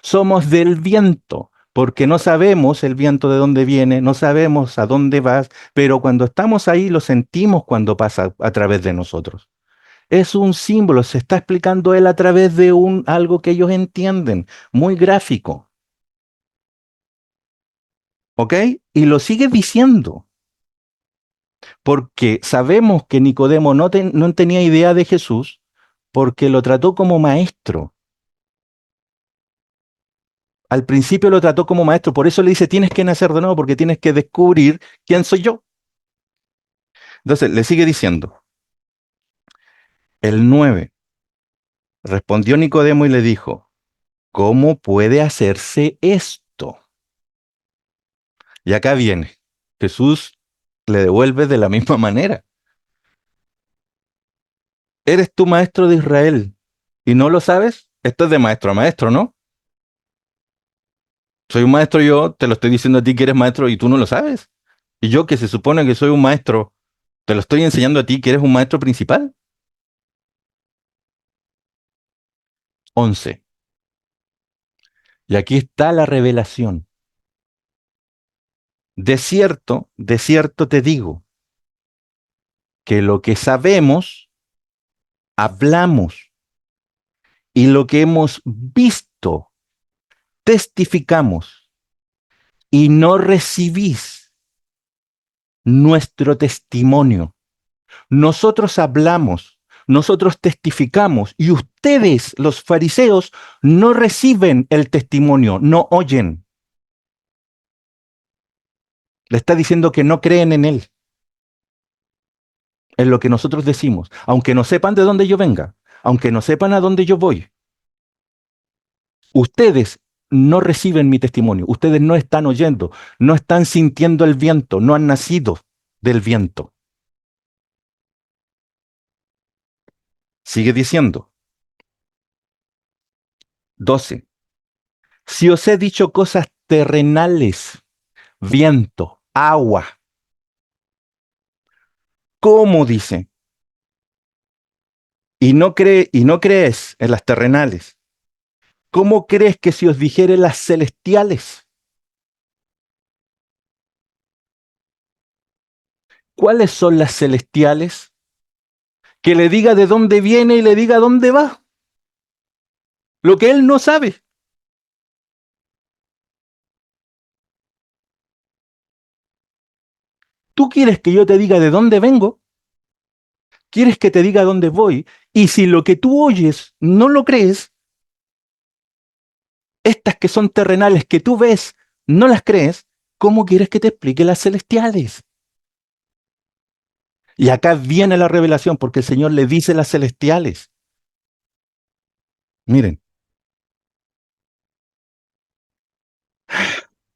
Speaker 1: Somos del viento, porque no sabemos el viento de dónde viene, no sabemos a dónde vas, pero cuando estamos ahí lo sentimos cuando pasa a través de nosotros. Es un símbolo, se está explicando él a través de algo que ellos entienden, muy gráfico. ¿Ok? Y lo sigue diciendo, porque sabemos que Nicodemo no tenía idea de Jesús, porque lo trató como maestro. Al principio lo trató como maestro, por eso le dice, tienes que nacer de nuevo, porque tienes que descubrir quién soy yo. Entonces, le sigue diciendo, el 9 respondió Nicodemo y le dijo, ¿cómo puede hacerse esto? Y acá viene, Jesús le devuelve de la misma manera. ¿Eres tú maestro de Israel y no lo sabes? Esto es de maestro a maestro, ¿no? Soy un maestro yo, te lo estoy diciendo a ti que eres maestro y tú no lo sabes. Y yo que se supone que soy un maestro, te lo estoy enseñando a ti que eres un maestro principal. 11. Y aquí está la revelación. De cierto te digo, que lo que sabemos, hablamos, y lo que hemos visto, testificamos, y no recibís nuestro testimonio. Nosotros hablamos, nosotros testificamos, y ustedes, los fariseos, no reciben el testimonio, no oyen. Le está diciendo que no creen en él, en lo que nosotros decimos, aunque no sepan de dónde yo venga, aunque no sepan a dónde yo voy. Ustedes no reciben mi testimonio, ustedes no están oyendo, no están sintiendo el viento, no han nacido del viento. Sigue diciendo, 12. Si os he dicho cosas terrenales, viento, agua, ¿cómo dice? Y no crees en las terrenales. ¿Cómo crees que si os dijere las celestiales? ¿Cuáles son las celestiales? Que le diga de dónde viene y le diga dónde va. Lo que él no sabe. ¿Tú quieres que yo te diga de dónde vengo? ¿Quieres que te diga dónde voy? Y si lo que tú oyes no lo crees, estas que son terrenales que tú ves, no las crees, ¿cómo quieres que te explique las celestiales? Y acá viene la revelación porque el Señor le dice las celestiales. Miren,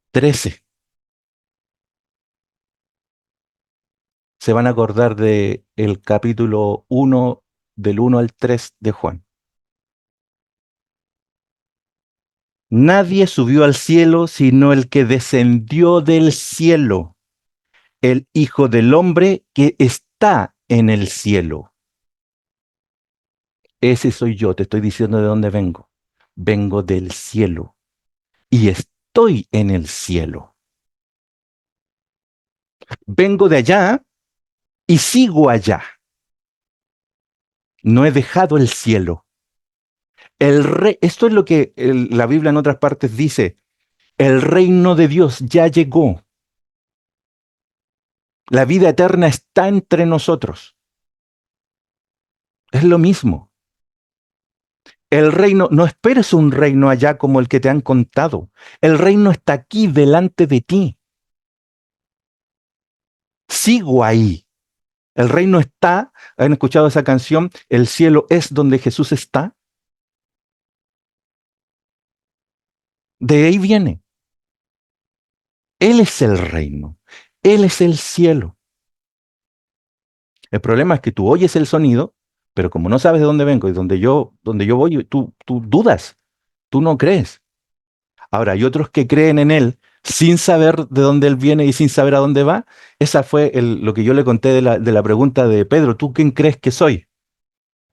Speaker 1: 13. Se van a acordar de el capítulo 1, del 1 al 3 de Juan. Nadie subió al cielo sino el que descendió del cielo, el Hijo del Hombre que está en el cielo. Ese soy yo, te estoy diciendo de dónde vengo. Vengo del cielo y estoy en el cielo. Vengo de allá y sigo allá. No he dejado el cielo. El rey, esto es lo que la Biblia en otras partes dice. El reino de Dios ya llegó. La vida eterna está entre nosotros. Es lo mismo. El reino, no esperes un reino allá como el que te han contado. El reino está aquí delante de ti. Sigo ahí. El reino está, ¿han escuchado esa canción? El cielo es donde Jesús está. De ahí viene. Él es el reino. Él es el cielo. El problema es que tú oyes el sonido, pero como no sabes de dónde vengo y donde yo voy, tú dudas, tú no crees. Ahora, hay otros que creen en Él sin saber de dónde Él viene y sin saber a dónde va. Esa fue lo que yo le conté de la pregunta de Pedro. ¿Tú quién crees que soy?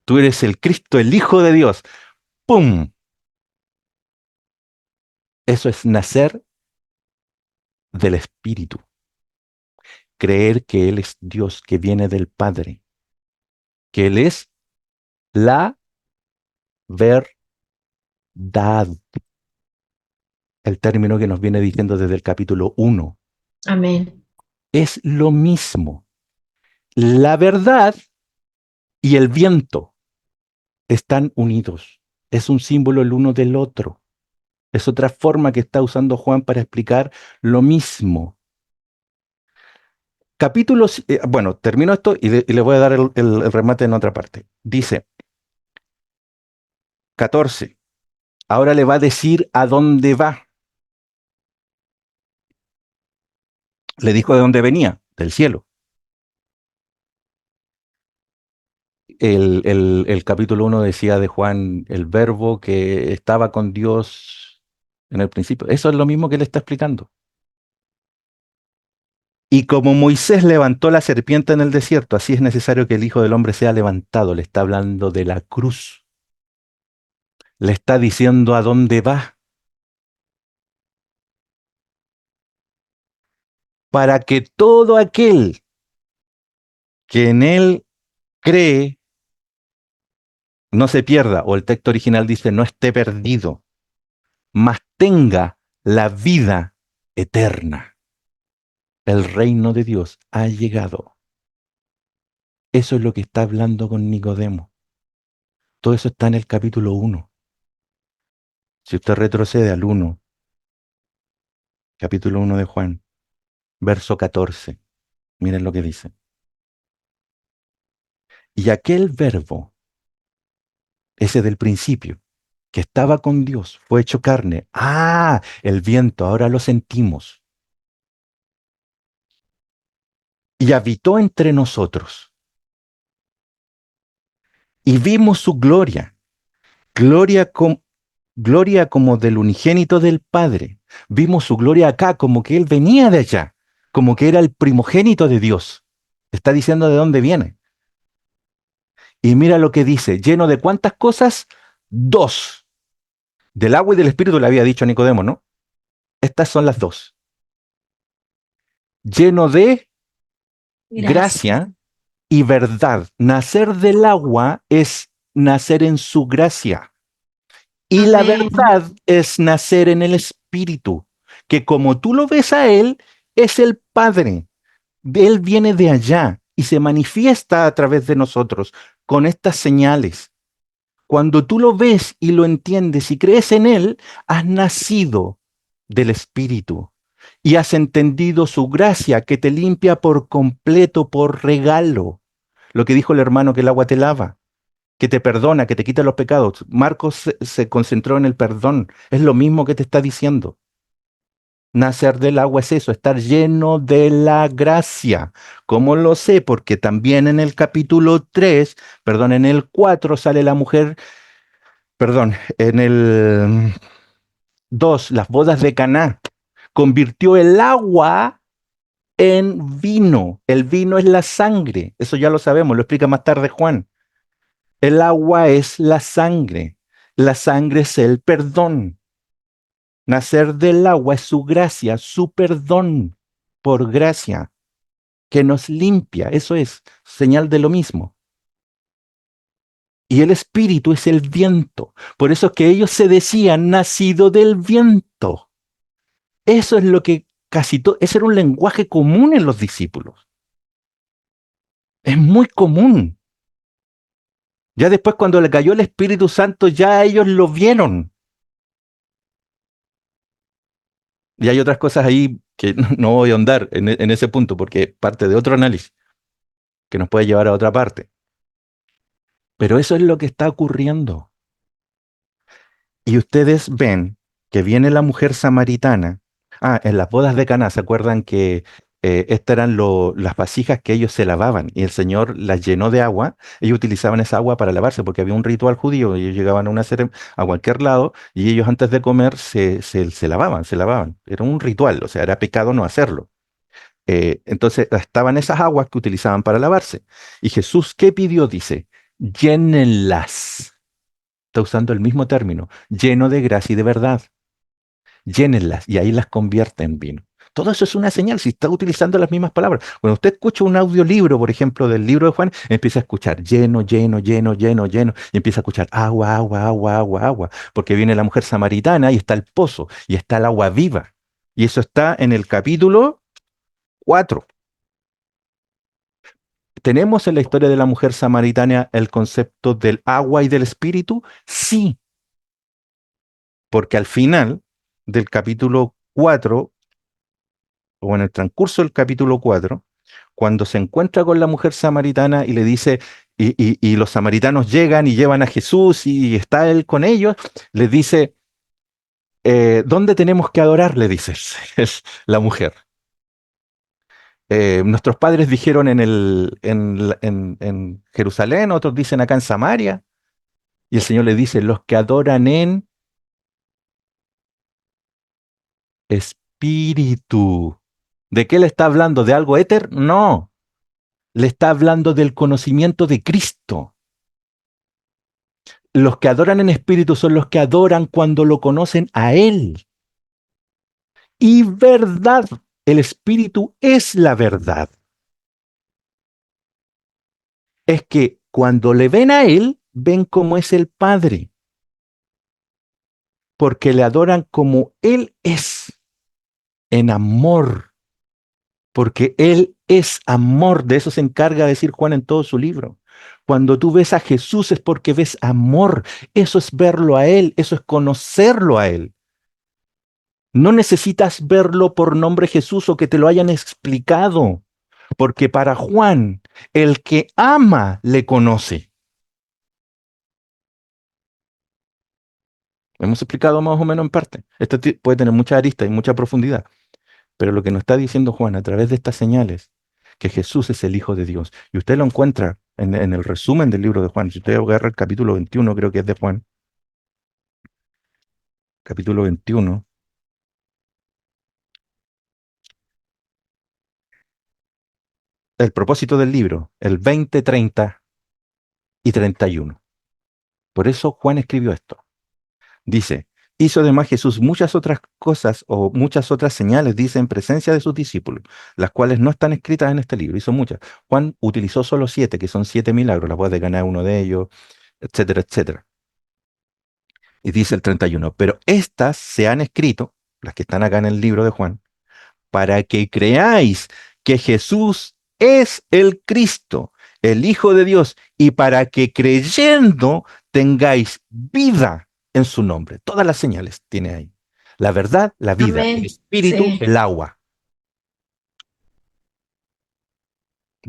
Speaker 1: Tú eres el Cristo, el Hijo de Dios. ¡Pum! Eso es nacer del Espíritu. Creer que Él es Dios, que viene del Padre. Que Él es la verdad. El término que nos viene diciendo desde el capítulo 1.
Speaker 2: Amén.
Speaker 1: Es lo mismo. La verdad y el viento están unidos. Es un símbolo el uno del otro. Es otra forma que está usando Juan para explicar lo mismo. Capítulos, bueno, termino esto y le voy a dar el remate en otra parte. Dice 14. Ahora le va a decir a dónde va. Le dijo de dónde venía, del cielo. El capítulo 1 decía de Juan el verbo que estaba con Dios en el principio. Eso es lo mismo que él está explicando. Y como Moisés levantó la serpiente en el desierto, así es necesario que el Hijo del Hombre sea levantado. Le está hablando de la cruz. Le está diciendo a dónde va. Para que todo aquel que en él cree no se pierda. O el texto original dice no esté perdido, mas tenga la vida eterna. El reino de Dios ha llegado. Eso es lo que está hablando con Nicodemo. Todo eso está en el capítulo 1. Si usted retrocede al 1, capítulo 1 de Juan, verso 14, miren lo que dice. Y aquel verbo, ese del principio, que estaba con Dios, fue hecho carne. Ah, el viento, ahora lo sentimos. Y habitó entre nosotros. Y vimos su gloria, gloria, gloria como del unigénito del Padre. Vimos su gloria acá, como que Él venía de allá, como que era el primogénito de Dios. Está diciendo de dónde viene. Y mira lo que dice, lleno de cuántas cosas, 2. Del agua y del espíritu le había dicho a Nicodemo, ¿no? Estas son las 2. Lleno de
Speaker 2: Gracias.
Speaker 1: gracia y verdad. Nacer del agua es nacer en su gracia. Y la
Speaker 2: Amén.
Speaker 1: verdad es nacer en el Espíritu, que como tú lo ves a Él, es el Padre. Él viene de allá y se manifiesta a través de nosotros con estas señales. Cuando tú lo ves y lo entiendes y crees en Él, has nacido del Espíritu y has entendido su gracia que te limpia por completo, por regalo. Lo que dijo el hermano, que el agua te lava, que te perdona, que te quita los pecados. Marcos se concentró en el perdón. Es lo mismo que te está diciendo. Nacer del agua es eso, estar lleno de la gracia. ¿Cómo lo sé? Porque también en el capítulo 3, perdón, en el 4 sale la mujer, perdón, en el 2, las bodas de Caná. Convirtió el agua en vino. El vino es la sangre. Eso ya lo sabemos, lo explica más tarde Juan. El agua es la sangre. La sangre es el perdón. Nacer del agua es su gracia, su perdón por gracia, que nos limpia. Eso es señal de lo mismo. Y el espíritu es el viento. Por eso es que ellos se decían nacido del viento. Eso es lo que casi todo, ese era un lenguaje común en los discípulos. Es muy común. Ya después cuando le cayó el Espíritu Santo, ya ellos lo vieron. Y hay otras cosas ahí que no voy a ahondar en ese punto, porque parte de otro análisis que nos puede llevar a otra parte. Pero eso es lo que está ocurriendo. Y ustedes ven que viene la mujer samaritana. Ah, en las bodas de Caná, ¿se acuerdan que estas eran las vasijas que ellos se lavaban y el Señor las llenó de agua? Ellos utilizaban esa agua para lavarse porque había un ritual judío. Ellos llegaban a a cualquier lado y ellos antes de comer se lavaban, se lavaban. Era un ritual, o sea, era pecado no hacerlo. Entonces estaban esas aguas que utilizaban para lavarse. Y Jesús, ¿qué pidió? Dice, llénenlas. Está usando el mismo término, lleno de gracia y de verdad. Llénenlas y ahí las convierte en vino. Todo eso es una señal, si está utilizando las mismas palabras. Cuando usted escucha un audiolibro, por ejemplo, del libro de Juan, empieza a escuchar lleno, lleno, lleno, lleno, lleno, y empieza a escuchar agua, agua, agua, agua, agua, porque viene la mujer samaritana y está el pozo, y está el agua viva. Y eso está en el capítulo 4. ¿Tenemos en la historia de la mujer samaritana el concepto del agua y del espíritu? Sí, porque al final del capítulo 4, o en el transcurso del capítulo 4, cuando se encuentra con la mujer samaritana y le dice, y los samaritanos llegan y llevan a Jesús y está él con ellos, les dice, ¿dónde tenemos que adorar? Le dice es la mujer. Nuestros padres dijeron en Jerusalén, otros dicen acá en Samaria, y el Señor le dice, los que adoran en espíritu. ¿De qué le está hablando? ¿De algo éter? No, le está hablando del conocimiento de Cristo. Los que adoran en espíritu son los que adoran cuando lo conocen a Él. Y verdad, el espíritu es la verdad. Es que cuando le ven a Él, ven cómo es el Padre. Porque le adoran como Él es, en amor. Porque Él es amor. De eso se encarga de decir Juan en todo su libro. Cuando tú ves a Jesús es porque ves amor. Eso es verlo a Él, eso es conocerlo a Él. No necesitas verlo por nombre Jesús o que te lo hayan explicado, porque para Juan, el que ama le conoce. Hemos explicado más o menos en parte. Esto puede tener mucha arista y mucha profundidad, pero lo que nos está diciendo Juan a través de estas señales, que Jesús es el Hijo de Dios, y usted lo encuentra en el resumen del libro de Juan. Si usted agarra el capítulo 21, creo que es de Juan, capítulo 21, el propósito del libro, el 20, 30 y 31. Por eso Juan escribió esto. Dice, Hizo además Jesús muchas otras cosas o muchas otras señales, dice, en presencia de sus discípulos, las cuales no están escritas en este libro. Hizo muchas. Juan utilizó solo 7, que son 7 milagros, la voz de ganar uno de ellos, etcétera, etcétera. Y dice el 31, pero estas se han escrito, las que están acá en el libro de Juan, para que creáis que Jesús es el Cristo, el Hijo de Dios, y para que creyendo tengáis vida en su nombre. Todas las señales tiene ahí. La verdad, la vida, el
Speaker 2: Amén.
Speaker 1: espíritu,
Speaker 2: Sí.
Speaker 1: el agua.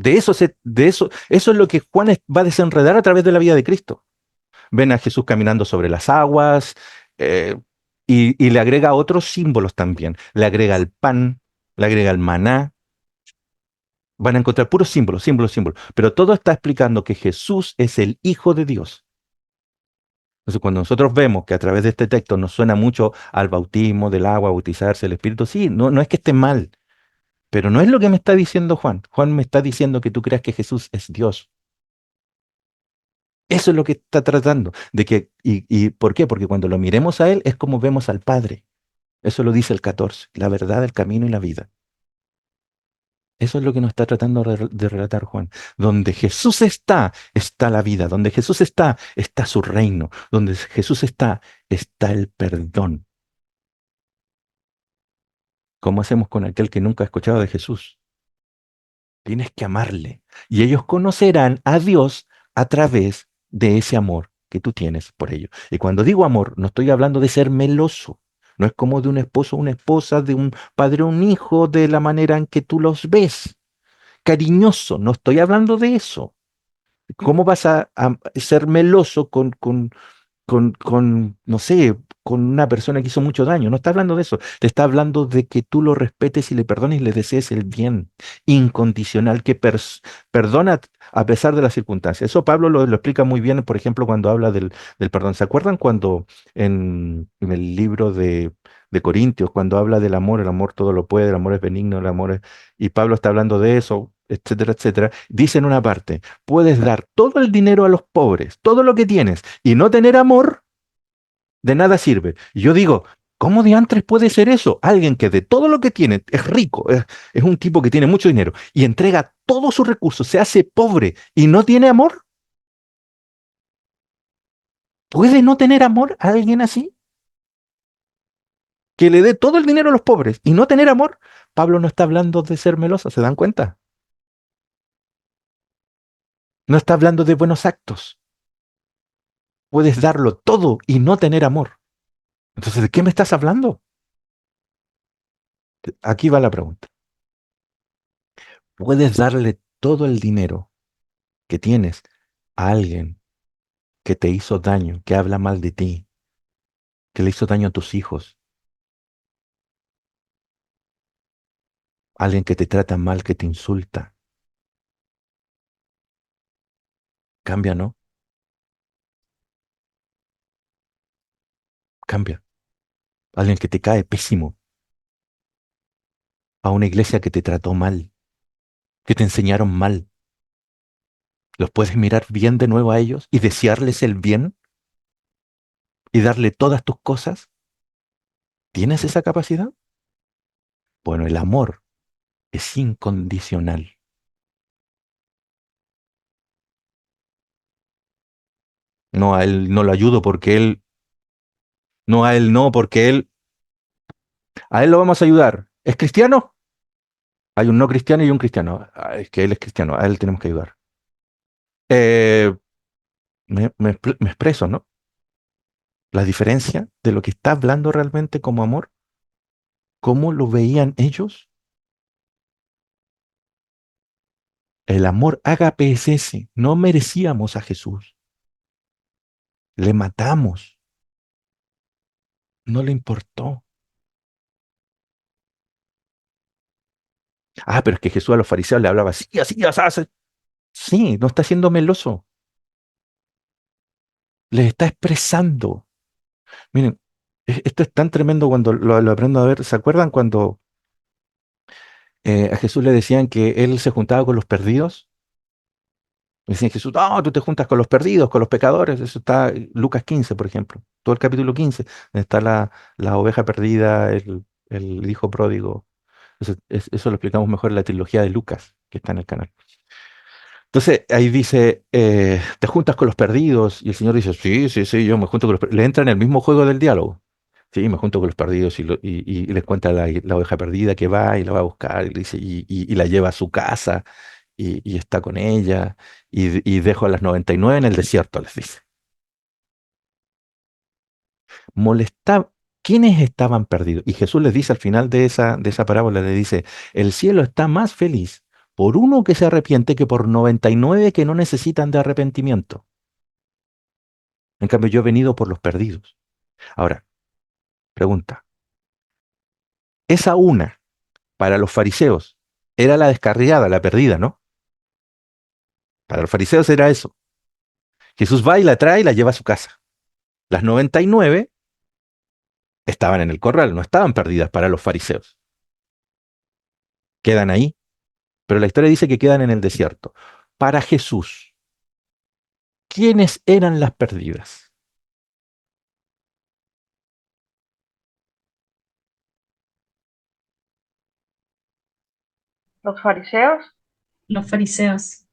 Speaker 1: Eso es lo que Juan va a desenredar a través de la vida de Cristo. Ven a Jesús caminando sobre las aguas, eh, y le agrega otros símbolos también. Le agrega el pan, le agrega el maná. Van a encontrar puros símbolos, símbolos, símbolos. Pero todo está explicando que Jesús es el Hijo de Dios. Entonces, cuando nosotros vemos que a través de este texto nos suena mucho al bautismo del agua, bautizarse, el Espíritu, sí, no, no es que esté mal, pero no es lo que me está diciendo Juan. Juan me está diciendo que tú creas que Jesús es Dios. Eso es lo que está tratando. ¿Y por qué? Porque cuando lo miremos a Él es como vemos al Padre. Eso lo dice el 14, la verdad, el camino y la vida. Eso es lo que nos está tratando de relatar Juan. Donde Jesús está, está la vida. Donde Jesús está, está su reino. Donde Jesús está, está el perdón. ¿Cómo hacemos con aquel que nunca ha escuchado de Jesús? Tienes que amarle. Y ellos conocerán a Dios a través de ese amor que tú tienes por ellos. Y cuando digo amor, no estoy hablando de ser meloso. No es como de un esposo o una esposa, de un padre o un hijo, de la manera en que tú los ves. Cariñoso, no estoy hablando de eso. ¿Cómo vas a ser meloso no sé, con una persona que hizo mucho daño? No está hablando de eso. Te está hablando de que tú lo respetes y le perdones y le desees el bien incondicional, que perdona a pesar de las circunstancias. Eso Pablo lo explica muy bien, por ejemplo, cuando habla del perdón. ¿Se acuerdan cuando en el libro de Corintios, cuando habla del amor, el amor todo lo puede, el amor es benigno, y Pablo está hablando de eso, etcétera, etcétera, dice en una parte, puedes dar todo el dinero a los pobres, todo lo que tienes, y no tener amor, de nada sirve. Y yo digo, ¿cómo diantres puede ser eso? Alguien que de todo lo que tiene es rico, es un tipo que tiene mucho dinero y entrega todos sus recursos, se hace pobre y no tiene amor. ¿Puede no tener amor a alguien así? Que le dé todo el dinero a los pobres y no tener amor. Pablo no está hablando de ser meloso, ¿se dan cuenta? No está hablando de buenos actos. Puedes darlo todo y no tener amor. Entonces, ¿de qué me estás hablando? Aquí va la pregunta. ¿Puedes darle todo el dinero que tienes a alguien que te hizo daño, que habla mal de ti, que le hizo daño a tus hijos, alguien que te trata mal, que te insulta? Cambia, ¿no? Cambia. Alguien que te cae pésimo, a una iglesia que te trató mal, que te enseñaron mal. ¿Los puedes mirar bien de nuevo a ellos y desearles el bien y darle todas tus cosas? ¿Tienes esa capacidad? Bueno, el amor es incondicional. No, a él no lo ayudo porque él, no a él no, porque él, a él lo vamos a ayudar. ¿Es cristiano? Hay un no cristiano y un cristiano. Ah, es que él es cristiano, a él tenemos que ayudar. Eh, me expreso, ¿no? La diferencia de lo que está hablando realmente como amor, cómo lo veían ellos. El amor ágape es ese. No merecíamos a Jesús. Le matamos. No le importó. Ah, pero es que Jesús a los fariseos le hablaba así, así, así, así. Sí, no está siendo meloso. Les está expresando. Miren, esto es tan tremendo cuando lo aprendo a ver. ¿Se acuerdan cuando a Jesús le decían que él se juntaba con los perdidos? Dicen Jesús, no, tú te juntas con los perdidos, con los pecadores. Eso está en Lucas 15, por ejemplo. Todo el capítulo 15, donde está la oveja perdida, el hijo pródigo. Eso lo explicamos mejor en la trilogía de Lucas, que está en el canal. Entonces ahí dice, te juntas con los perdidos, y el Señor dice, sí, sí, sí, yo me junto con los perdidos. Le entra en el mismo juego del diálogo. Sí, me junto con los perdidos y les cuenta la oveja perdida que va y la va a buscar y, le dice, y la lleva a su casa y está con ella y dejo a las 99 en el desierto, les dice. Molesta, ¿quiénes estaban perdidos? Y Jesús les dice al final de esa parábola, le dice, el cielo está más feliz por uno que se arrepiente que por 99 que no necesitan de arrepentimiento. En cambio, yo he venido por los perdidos. Ahora, pregunta, esa una para los fariseos era la descarriada, la perdida, ¿no? Para los fariseos era eso. Jesús va y la trae y la lleva a su casa. Las 99 estaban en el corral, no estaban perdidas para los fariseos. Quedan ahí, pero la historia dice que quedan en el desierto. Para Jesús, ¿quiénes eran las perdidas?
Speaker 5: Los fariseos,
Speaker 2: Los fariseos.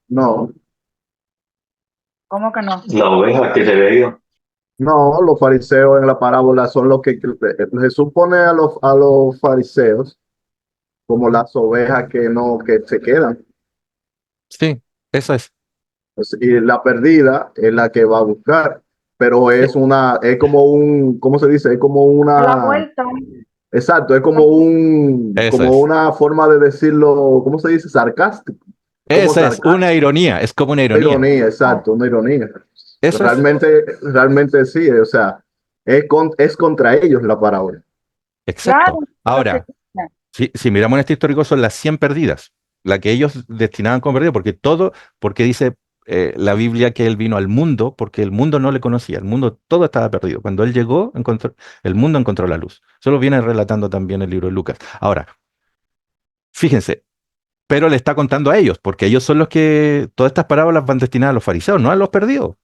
Speaker 6: No,
Speaker 5: ¿cómo que no?
Speaker 7: La oveja que se había ido.
Speaker 6: no, los fariseos en la parábola son los que Jesús pone a los fariseos como las ovejas que no, que se quedan.
Speaker 1: Sí, eso es.
Speaker 6: Y la perdida es la que va a buscar, pero es como ¿cómo se dice? Es como
Speaker 5: A la
Speaker 6: una,
Speaker 5: vuelta.
Speaker 6: exacto, es como
Speaker 1: Eso
Speaker 6: como
Speaker 1: es.
Speaker 6: una forma de decirlo, ¿cómo se dice? Sarcástico. Como
Speaker 1: Esa es una ironía, es como una ironía.
Speaker 6: ironía, exacto, una ironía.
Speaker 1: Eso es.
Speaker 6: Realmente sí, o sea, es contra ellos la parábola.
Speaker 1: Exacto.
Speaker 5: Claro,
Speaker 1: Ahora, si miramos en este histórico, son las 100 perdidas, la que ellos destinaban como perdida, porque dice la Biblia que él vino al mundo, porque el mundo no le conocía, el mundo todo estaba perdido. Cuando él llegó, el mundo encontró la luz. Eso lo viene relatando también el libro de Lucas. Ahora, fíjense, pero le está contando a ellos, porque ellos son los que, todas estas parábolas van destinadas a los fariseos, no a los perdidos.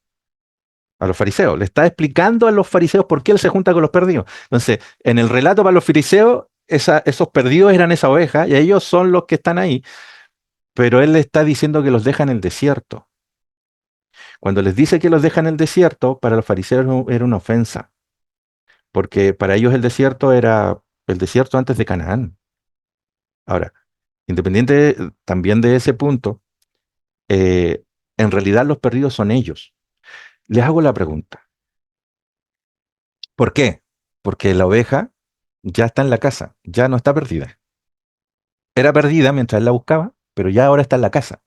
Speaker 1: A los fariseos, le está explicando a los fariseos por qué él se junta con los perdidos. Entonces, en el relato para los fariseos, esos perdidos eran esa oveja y ellos son los que están ahí, pero él le está diciendo que los deja en el desierto. Cuando les dice que los deja en el desierto, para los fariseos era una ofensa, porque para ellos el desierto era el desierto antes de Canaán. Ahora, independiente también de ese punto, eh, en realidad los perdidos son ellos. Les hago la pregunta, ¿por qué? Porque la oveja ya está en la casa, ya no está perdida. Era perdida mientras él la buscaba, pero ya ahora está en la casa.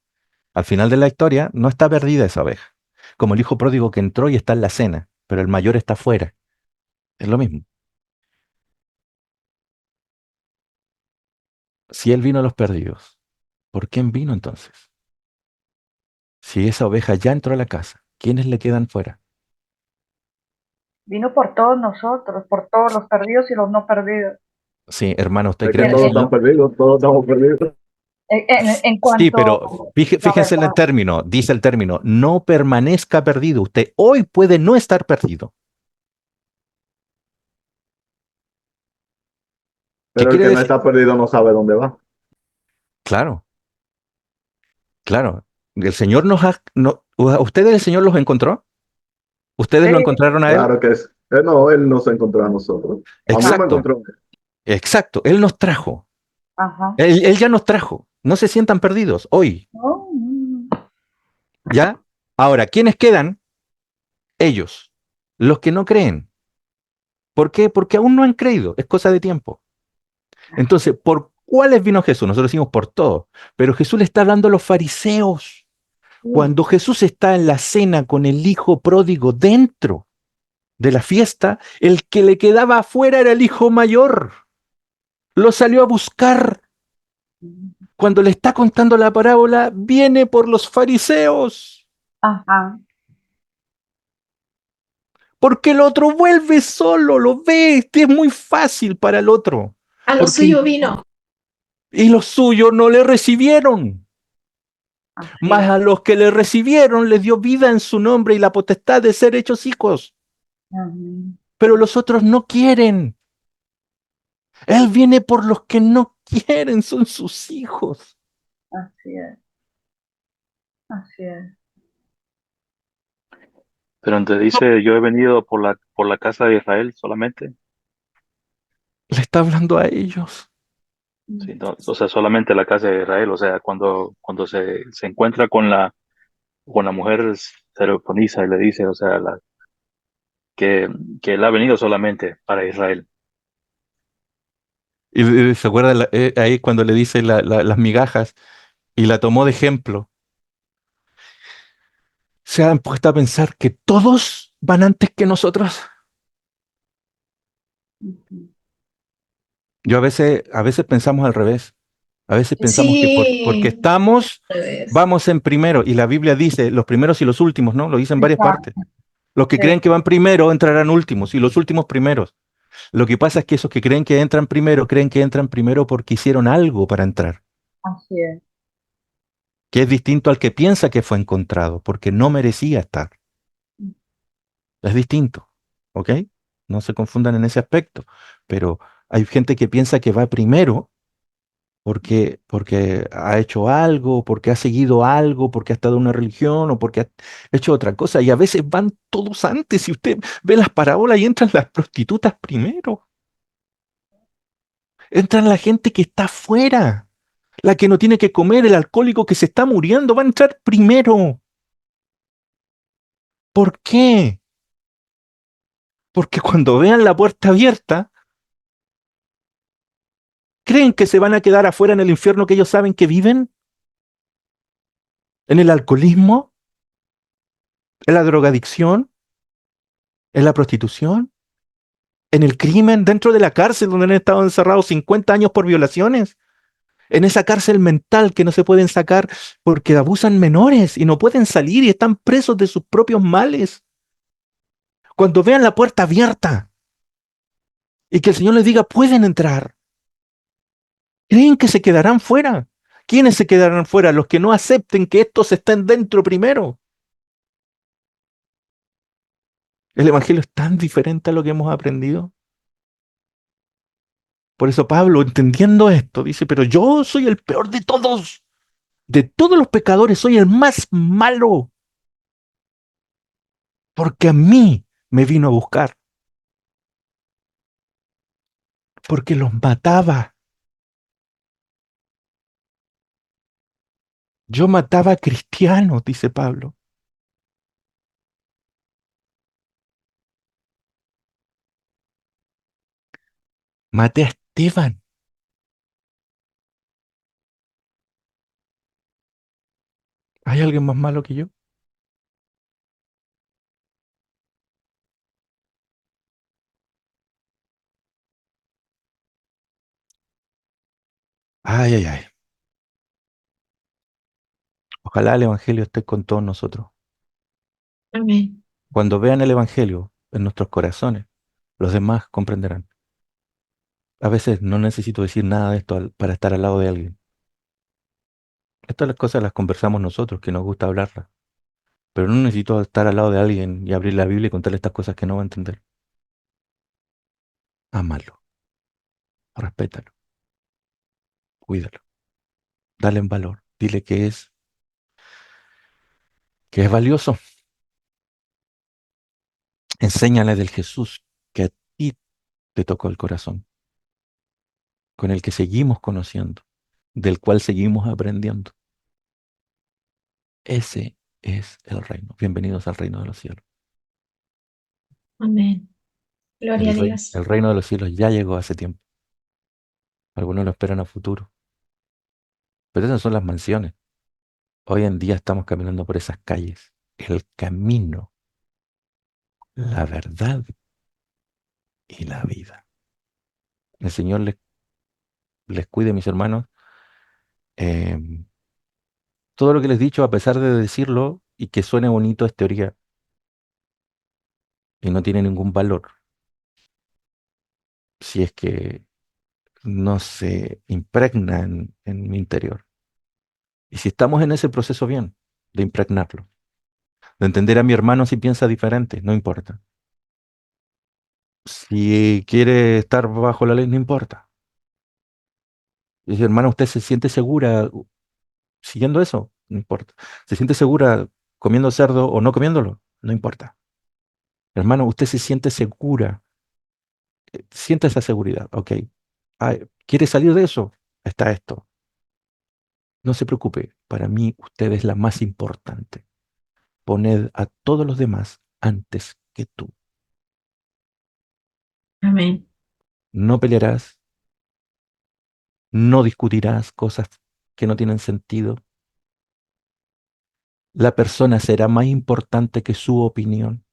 Speaker 1: Al final de la historia no está perdida esa oveja. Como el hijo pródigo que entró y está en la cena, pero el mayor está fuera. Es lo mismo. Si él vino a los perdidos, ¿por quién vino entonces? Si esa oveja ya entró a la casa, ¿quiénes le quedan fuera?
Speaker 5: vino por todos nosotros, por todos los perdidos y los no perdidos.
Speaker 1: Sí, hermano, ¿usted
Speaker 6: Es
Speaker 1: cree
Speaker 6: que
Speaker 1: en el
Speaker 6: todos están
Speaker 1: Señor?
Speaker 6: perdidos, todos estamos perdidos.
Speaker 5: En
Speaker 1: Sí,
Speaker 5: cuanto
Speaker 1: pero
Speaker 5: la
Speaker 1: fíjense en el
Speaker 5: verdad,
Speaker 1: término, dice el término, no permanezca perdido. Usted hoy puede no estar perdido. ¿Qué
Speaker 6: Pero el
Speaker 1: quiere
Speaker 6: que no
Speaker 1: decir?
Speaker 6: está perdido no sabe dónde va.
Speaker 1: Claro, claro. El Señor ¿ustedes el Señor los encontró? ¿Ustedes lo
Speaker 5: sí,
Speaker 1: encontraron a Él?
Speaker 6: Claro que es. No, él no se encontró a nosotros. A mí no me
Speaker 1: Exacto,
Speaker 6: encontró.
Speaker 1: exacto. Él nos trajo.
Speaker 5: ajá.
Speaker 1: Él ya nos trajo. No se sientan perdidos hoy.
Speaker 5: No,
Speaker 1: ¿Ya? Ahora, ¿quiénes quedan? Ellos. Los que no creen. ¿Por qué? Porque aún no han creído. Es cosa de tiempo. Entonces, ¿por cuáles vino Jesús? Nosotros decimos por todos. Pero Jesús le está hablando a los fariseos. Cuando Jesús está en la cena con el hijo pródigo dentro de la fiesta, el que le quedaba afuera era el hijo mayor. Lo salió a buscar. Cuando le está contando la parábola, viene por los fariseos.
Speaker 5: ajá.
Speaker 1: Porque el otro vuelve solo, lo ve, es muy fácil para el otro.
Speaker 2: A lo
Speaker 1: Porque,
Speaker 2: suyo vino.
Speaker 1: y los suyos no le recibieron.
Speaker 5: Así
Speaker 1: Mas
Speaker 5: es.
Speaker 1: a los que le recibieron les dio vida en su nombre y la potestad de ser hechos hijos.
Speaker 5: Amén.
Speaker 1: Pero los otros no quieren. Él viene por los que no quieren, son sus hijos.
Speaker 5: Así es. Así es.
Speaker 7: Pero entonces dice, yo he venido por la casa de Israel solamente.
Speaker 1: Le está hablando a ellos.
Speaker 7: Sí, o sea, solamente la casa de Israel. O sea, cuando se encuentra con la mujer serofoniza y le dice, o sea, que, que él ha venido solamente para Israel.
Speaker 1: Y se acuerda ahí cuando le dice las migajas y la tomó de ejemplo. ¿Se han puesto a pensar que todos van antes que nosotros?
Speaker 5: Ujú.
Speaker 1: Yo a veces pensamos al revés. A veces pensamos que porque
Speaker 2: Sí,
Speaker 1: estamos,
Speaker 2: al revés.
Speaker 1: vamos en primero. Y la Biblia dice los primeros y los últimos, ¿no? Lo dice en varias partes.
Speaker 5: Exacto.
Speaker 1: Los que
Speaker 5: Sí,
Speaker 1: creen que van primero entrarán últimos y los últimos primeros. Lo que pasa es que esos que creen que entran primero porque hicieron algo para entrar,
Speaker 5: así es.
Speaker 1: que es distinto al que piensa que fue encontrado, porque no merecía estar. Es distinto, ¿ok? No se confundan en ese aspecto. Pero hay gente que piensa que va primero porque ha hecho algo, porque ha seguido algo, porque ha estado en una religión o porque ha hecho otra cosa. Y a veces van todos antes. Si usted ve las parábolas y entran las prostitutas primero. Entran la gente que está afuera. La que no tiene que comer, el alcohólico que se está muriendo, va a entrar primero. ¿Por qué? Porque cuando vean la puerta abierta, ¿creen que se van a quedar afuera en el infierno que ellos saben que viven? ¿En el alcoholismo? ¿En la drogadicción? ¿En la prostitución? ¿En el crimen? ¿Dentro de la cárcel donde han estado encerrados 50 años por violaciones? ¿En esa cárcel mental que no se pueden sacar porque abusan menores y no pueden salir y están presos de sus propios males? Cuando vean la puerta abierta y que el Señor les diga, pueden entrar, ¿creen que se quedarán fuera? ¿Quiénes se quedarán fuera? Los que no acepten que estos estén dentro primero. El Evangelio es tan diferente a lo que hemos aprendido. Por eso Pablo, entendiendo esto, dice, pero yo soy el peor de todos. De todos los pecadores soy el más malo. Porque a mí me vino a buscar. Porque los mataba. Yo mataba a cristianos, dice Pablo. Maté a Esteban. ¿Hay alguien más malo que yo? Ay, ay, ay. Ojalá el Evangelio esté con todos nosotros.
Speaker 2: Amén.
Speaker 1: Cuando vean el Evangelio en nuestros corazones, los demás comprenderán. A veces no necesito decir nada de esto para estar al lado de alguien. Estas las cosas las conversamos nosotros, que nos gusta hablarlas. Pero no necesito estar al lado de alguien y abrir la Biblia y contarle estas cosas que no va a entender. Ámalo, respétalo, cuídalo, dale en valor, dile que es valioso. Enséñale del Jesús que a ti te tocó el corazón, con el que seguimos conociendo, del cual seguimos aprendiendo. Ese es el reino. Bienvenidos al reino de los cielos.
Speaker 2: Amén. Gloria a
Speaker 1: El
Speaker 2: Dios.
Speaker 1: reino de los cielos ya llegó hace tiempo. Algunos lo esperan a futuro. Pero esas son las mansiones. Hoy en día estamos caminando por esas calles. El camino, la verdad y la vida. El Señor les cuide, mis hermanos. Em, Todo lo que les he dicho, a pesar de decirlo y que suene bonito, es teoría y no tiene ningún valor si es que no se impregna en mi interior. Y si estamos en ese proceso bien, de impregnarlo, de entender a mi hermano si piensa diferente, no importa. Si quiere estar bajo la ley, no importa. Y dice, hermano, ¿usted se siente segura siguiendo eso? No importa. ¿Se siente segura comiendo cerdo o no comiéndolo? No importa. Hermano, ¿usted se siente segura? Siente esa seguridad, ok. ¿Quiere salir de eso? Está esto. No se preocupe, para mí usted es la más importante. Poned a todos los demás antes que tú.
Speaker 2: Amén.
Speaker 1: No pelearás, no discutirás cosas que no tienen sentido. La persona será más importante que su opinión.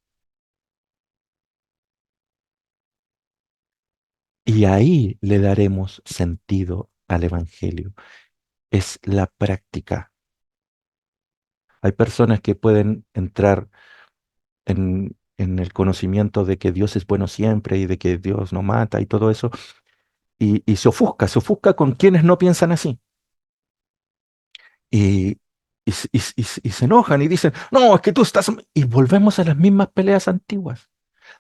Speaker 1: Y ahí le daremos sentido al Evangelio. Es la práctica. Hay personas que pueden entrar en el conocimiento de que Dios es bueno siempre y de que Dios no mata y todo eso, y se ofusca con quienes no piensan así. Y, y se enojan y dicen, no, es que tú estás... Y volvemos a las mismas peleas antiguas.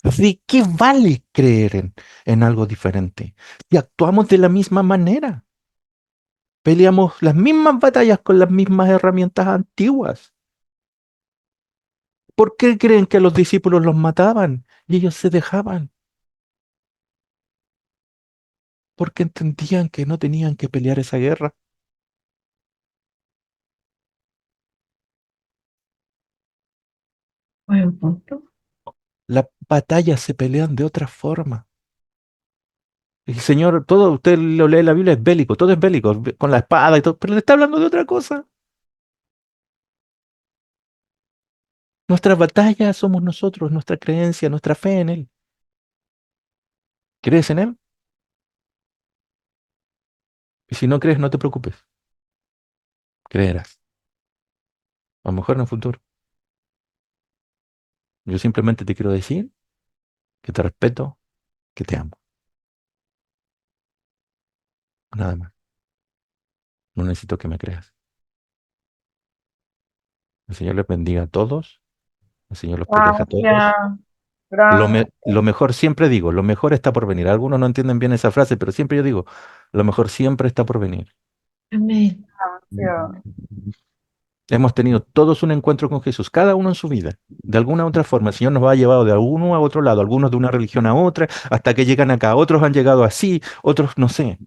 Speaker 1: ¿De qué vale creer en algo diferente? Si actuamos de la misma manera, peleamos las mismas batallas con las mismas herramientas antiguas. ¿Por qué creen que a los discípulos los mataban y ellos se dejaban? Porque entendían que no tenían que pelear esa guerra.
Speaker 2: Buen punto.
Speaker 1: Las batallas se pelean de otra forma. El Señor, todo, usted lo lee en la Biblia, es bélico, todo es bélico, con la espada y todo, pero le está hablando de otra cosa. Nuestra batalla somos nosotros, nuestra creencia, nuestra fe en Él. ¿Crees en Él? Y si no crees, no te preocupes, creerás. A lo mejor en el futuro. Yo simplemente te quiero decir que te respeto, que te amo. Nada más. No necesito que me creas. El Señor les bendiga a todos. El Señor los proteja a todos.
Speaker 5: Gracias, gracias.
Speaker 1: Lo mejor siempre digo, lo mejor está por venir. Algunos no entienden bien esa frase, pero siempre yo digo, lo mejor siempre está por venir.
Speaker 2: Amén.
Speaker 1: Hemos tenido todos un encuentro con Jesús, cada uno en su vida. De alguna u otra forma, el Señor nos ha llevado de uno a otro lado, algunos de una religión a otra, hasta que llegan acá. Otros han llegado así, otros no sé.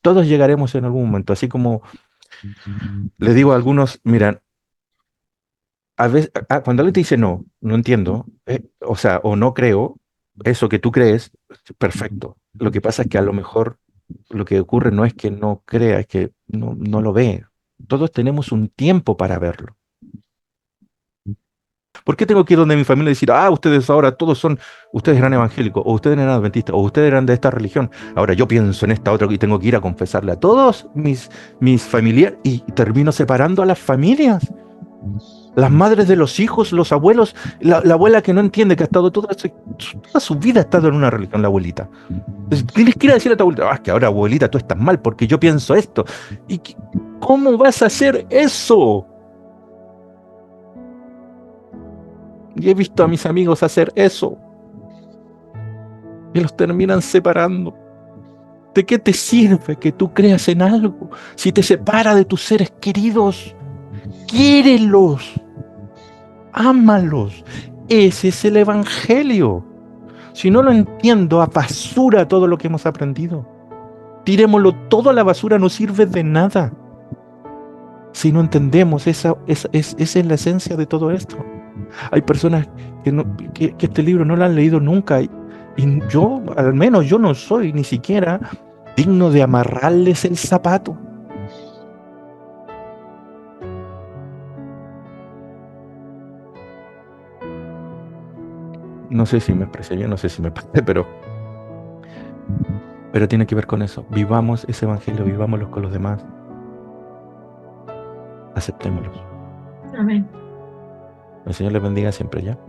Speaker 1: Todos llegaremos en algún momento. Así como les digo a algunos, mira, a veces, cuando alguien te dice no, no entiendo, o sea, o no creo, eso que tú crees, perfecto. Lo que pasa es que a lo mejor lo que ocurre no es que no crea, es que no lo ve. Todos tenemos un tiempo para verlo. ¿Por qué tengo que ir donde mi familia y decir, ustedes ahora todos son, ustedes eran evangélicos, o ustedes eran adventistas, o ustedes eran de esta religión? Ahora yo pienso en esta otra y tengo que ir a confesarle a todos mis familiares y termino separando a las familias. Las madres de los hijos, los abuelos, la abuela que no entiende que ha estado toda su vida ha estado en una religión, la abuelita. Entonces, ¿qué les quiere decir a tu abuelita? Es que ahora abuelita tú estás mal porque yo pienso esto. ¿Cómo vas a hacer eso? Y he visto a mis amigos hacer eso. Y los terminan separando. ¿De qué te sirve que tú creas en algo si te separa de tus seres queridos? Quiérelos. Ámalos. Ese es el Evangelio. Si no lo entiendo, a basura todo lo que hemos aprendido. Tirémoslo todo a la basura, no sirve de nada. Si no entendemos, esa es la esencia de todo esto. Hay personas que este libro no lo han leído nunca y yo, al menos yo no soy ni siquiera digno de amarrarles el zapato. No sé si me expresé bien, no sé si me pasé, pero tiene que ver con eso. Vivamos ese evangelio, vivámoslo con los demás. Aceptémoslos.
Speaker 2: Amén.
Speaker 1: El Señor les bendiga siempre, ¿ya?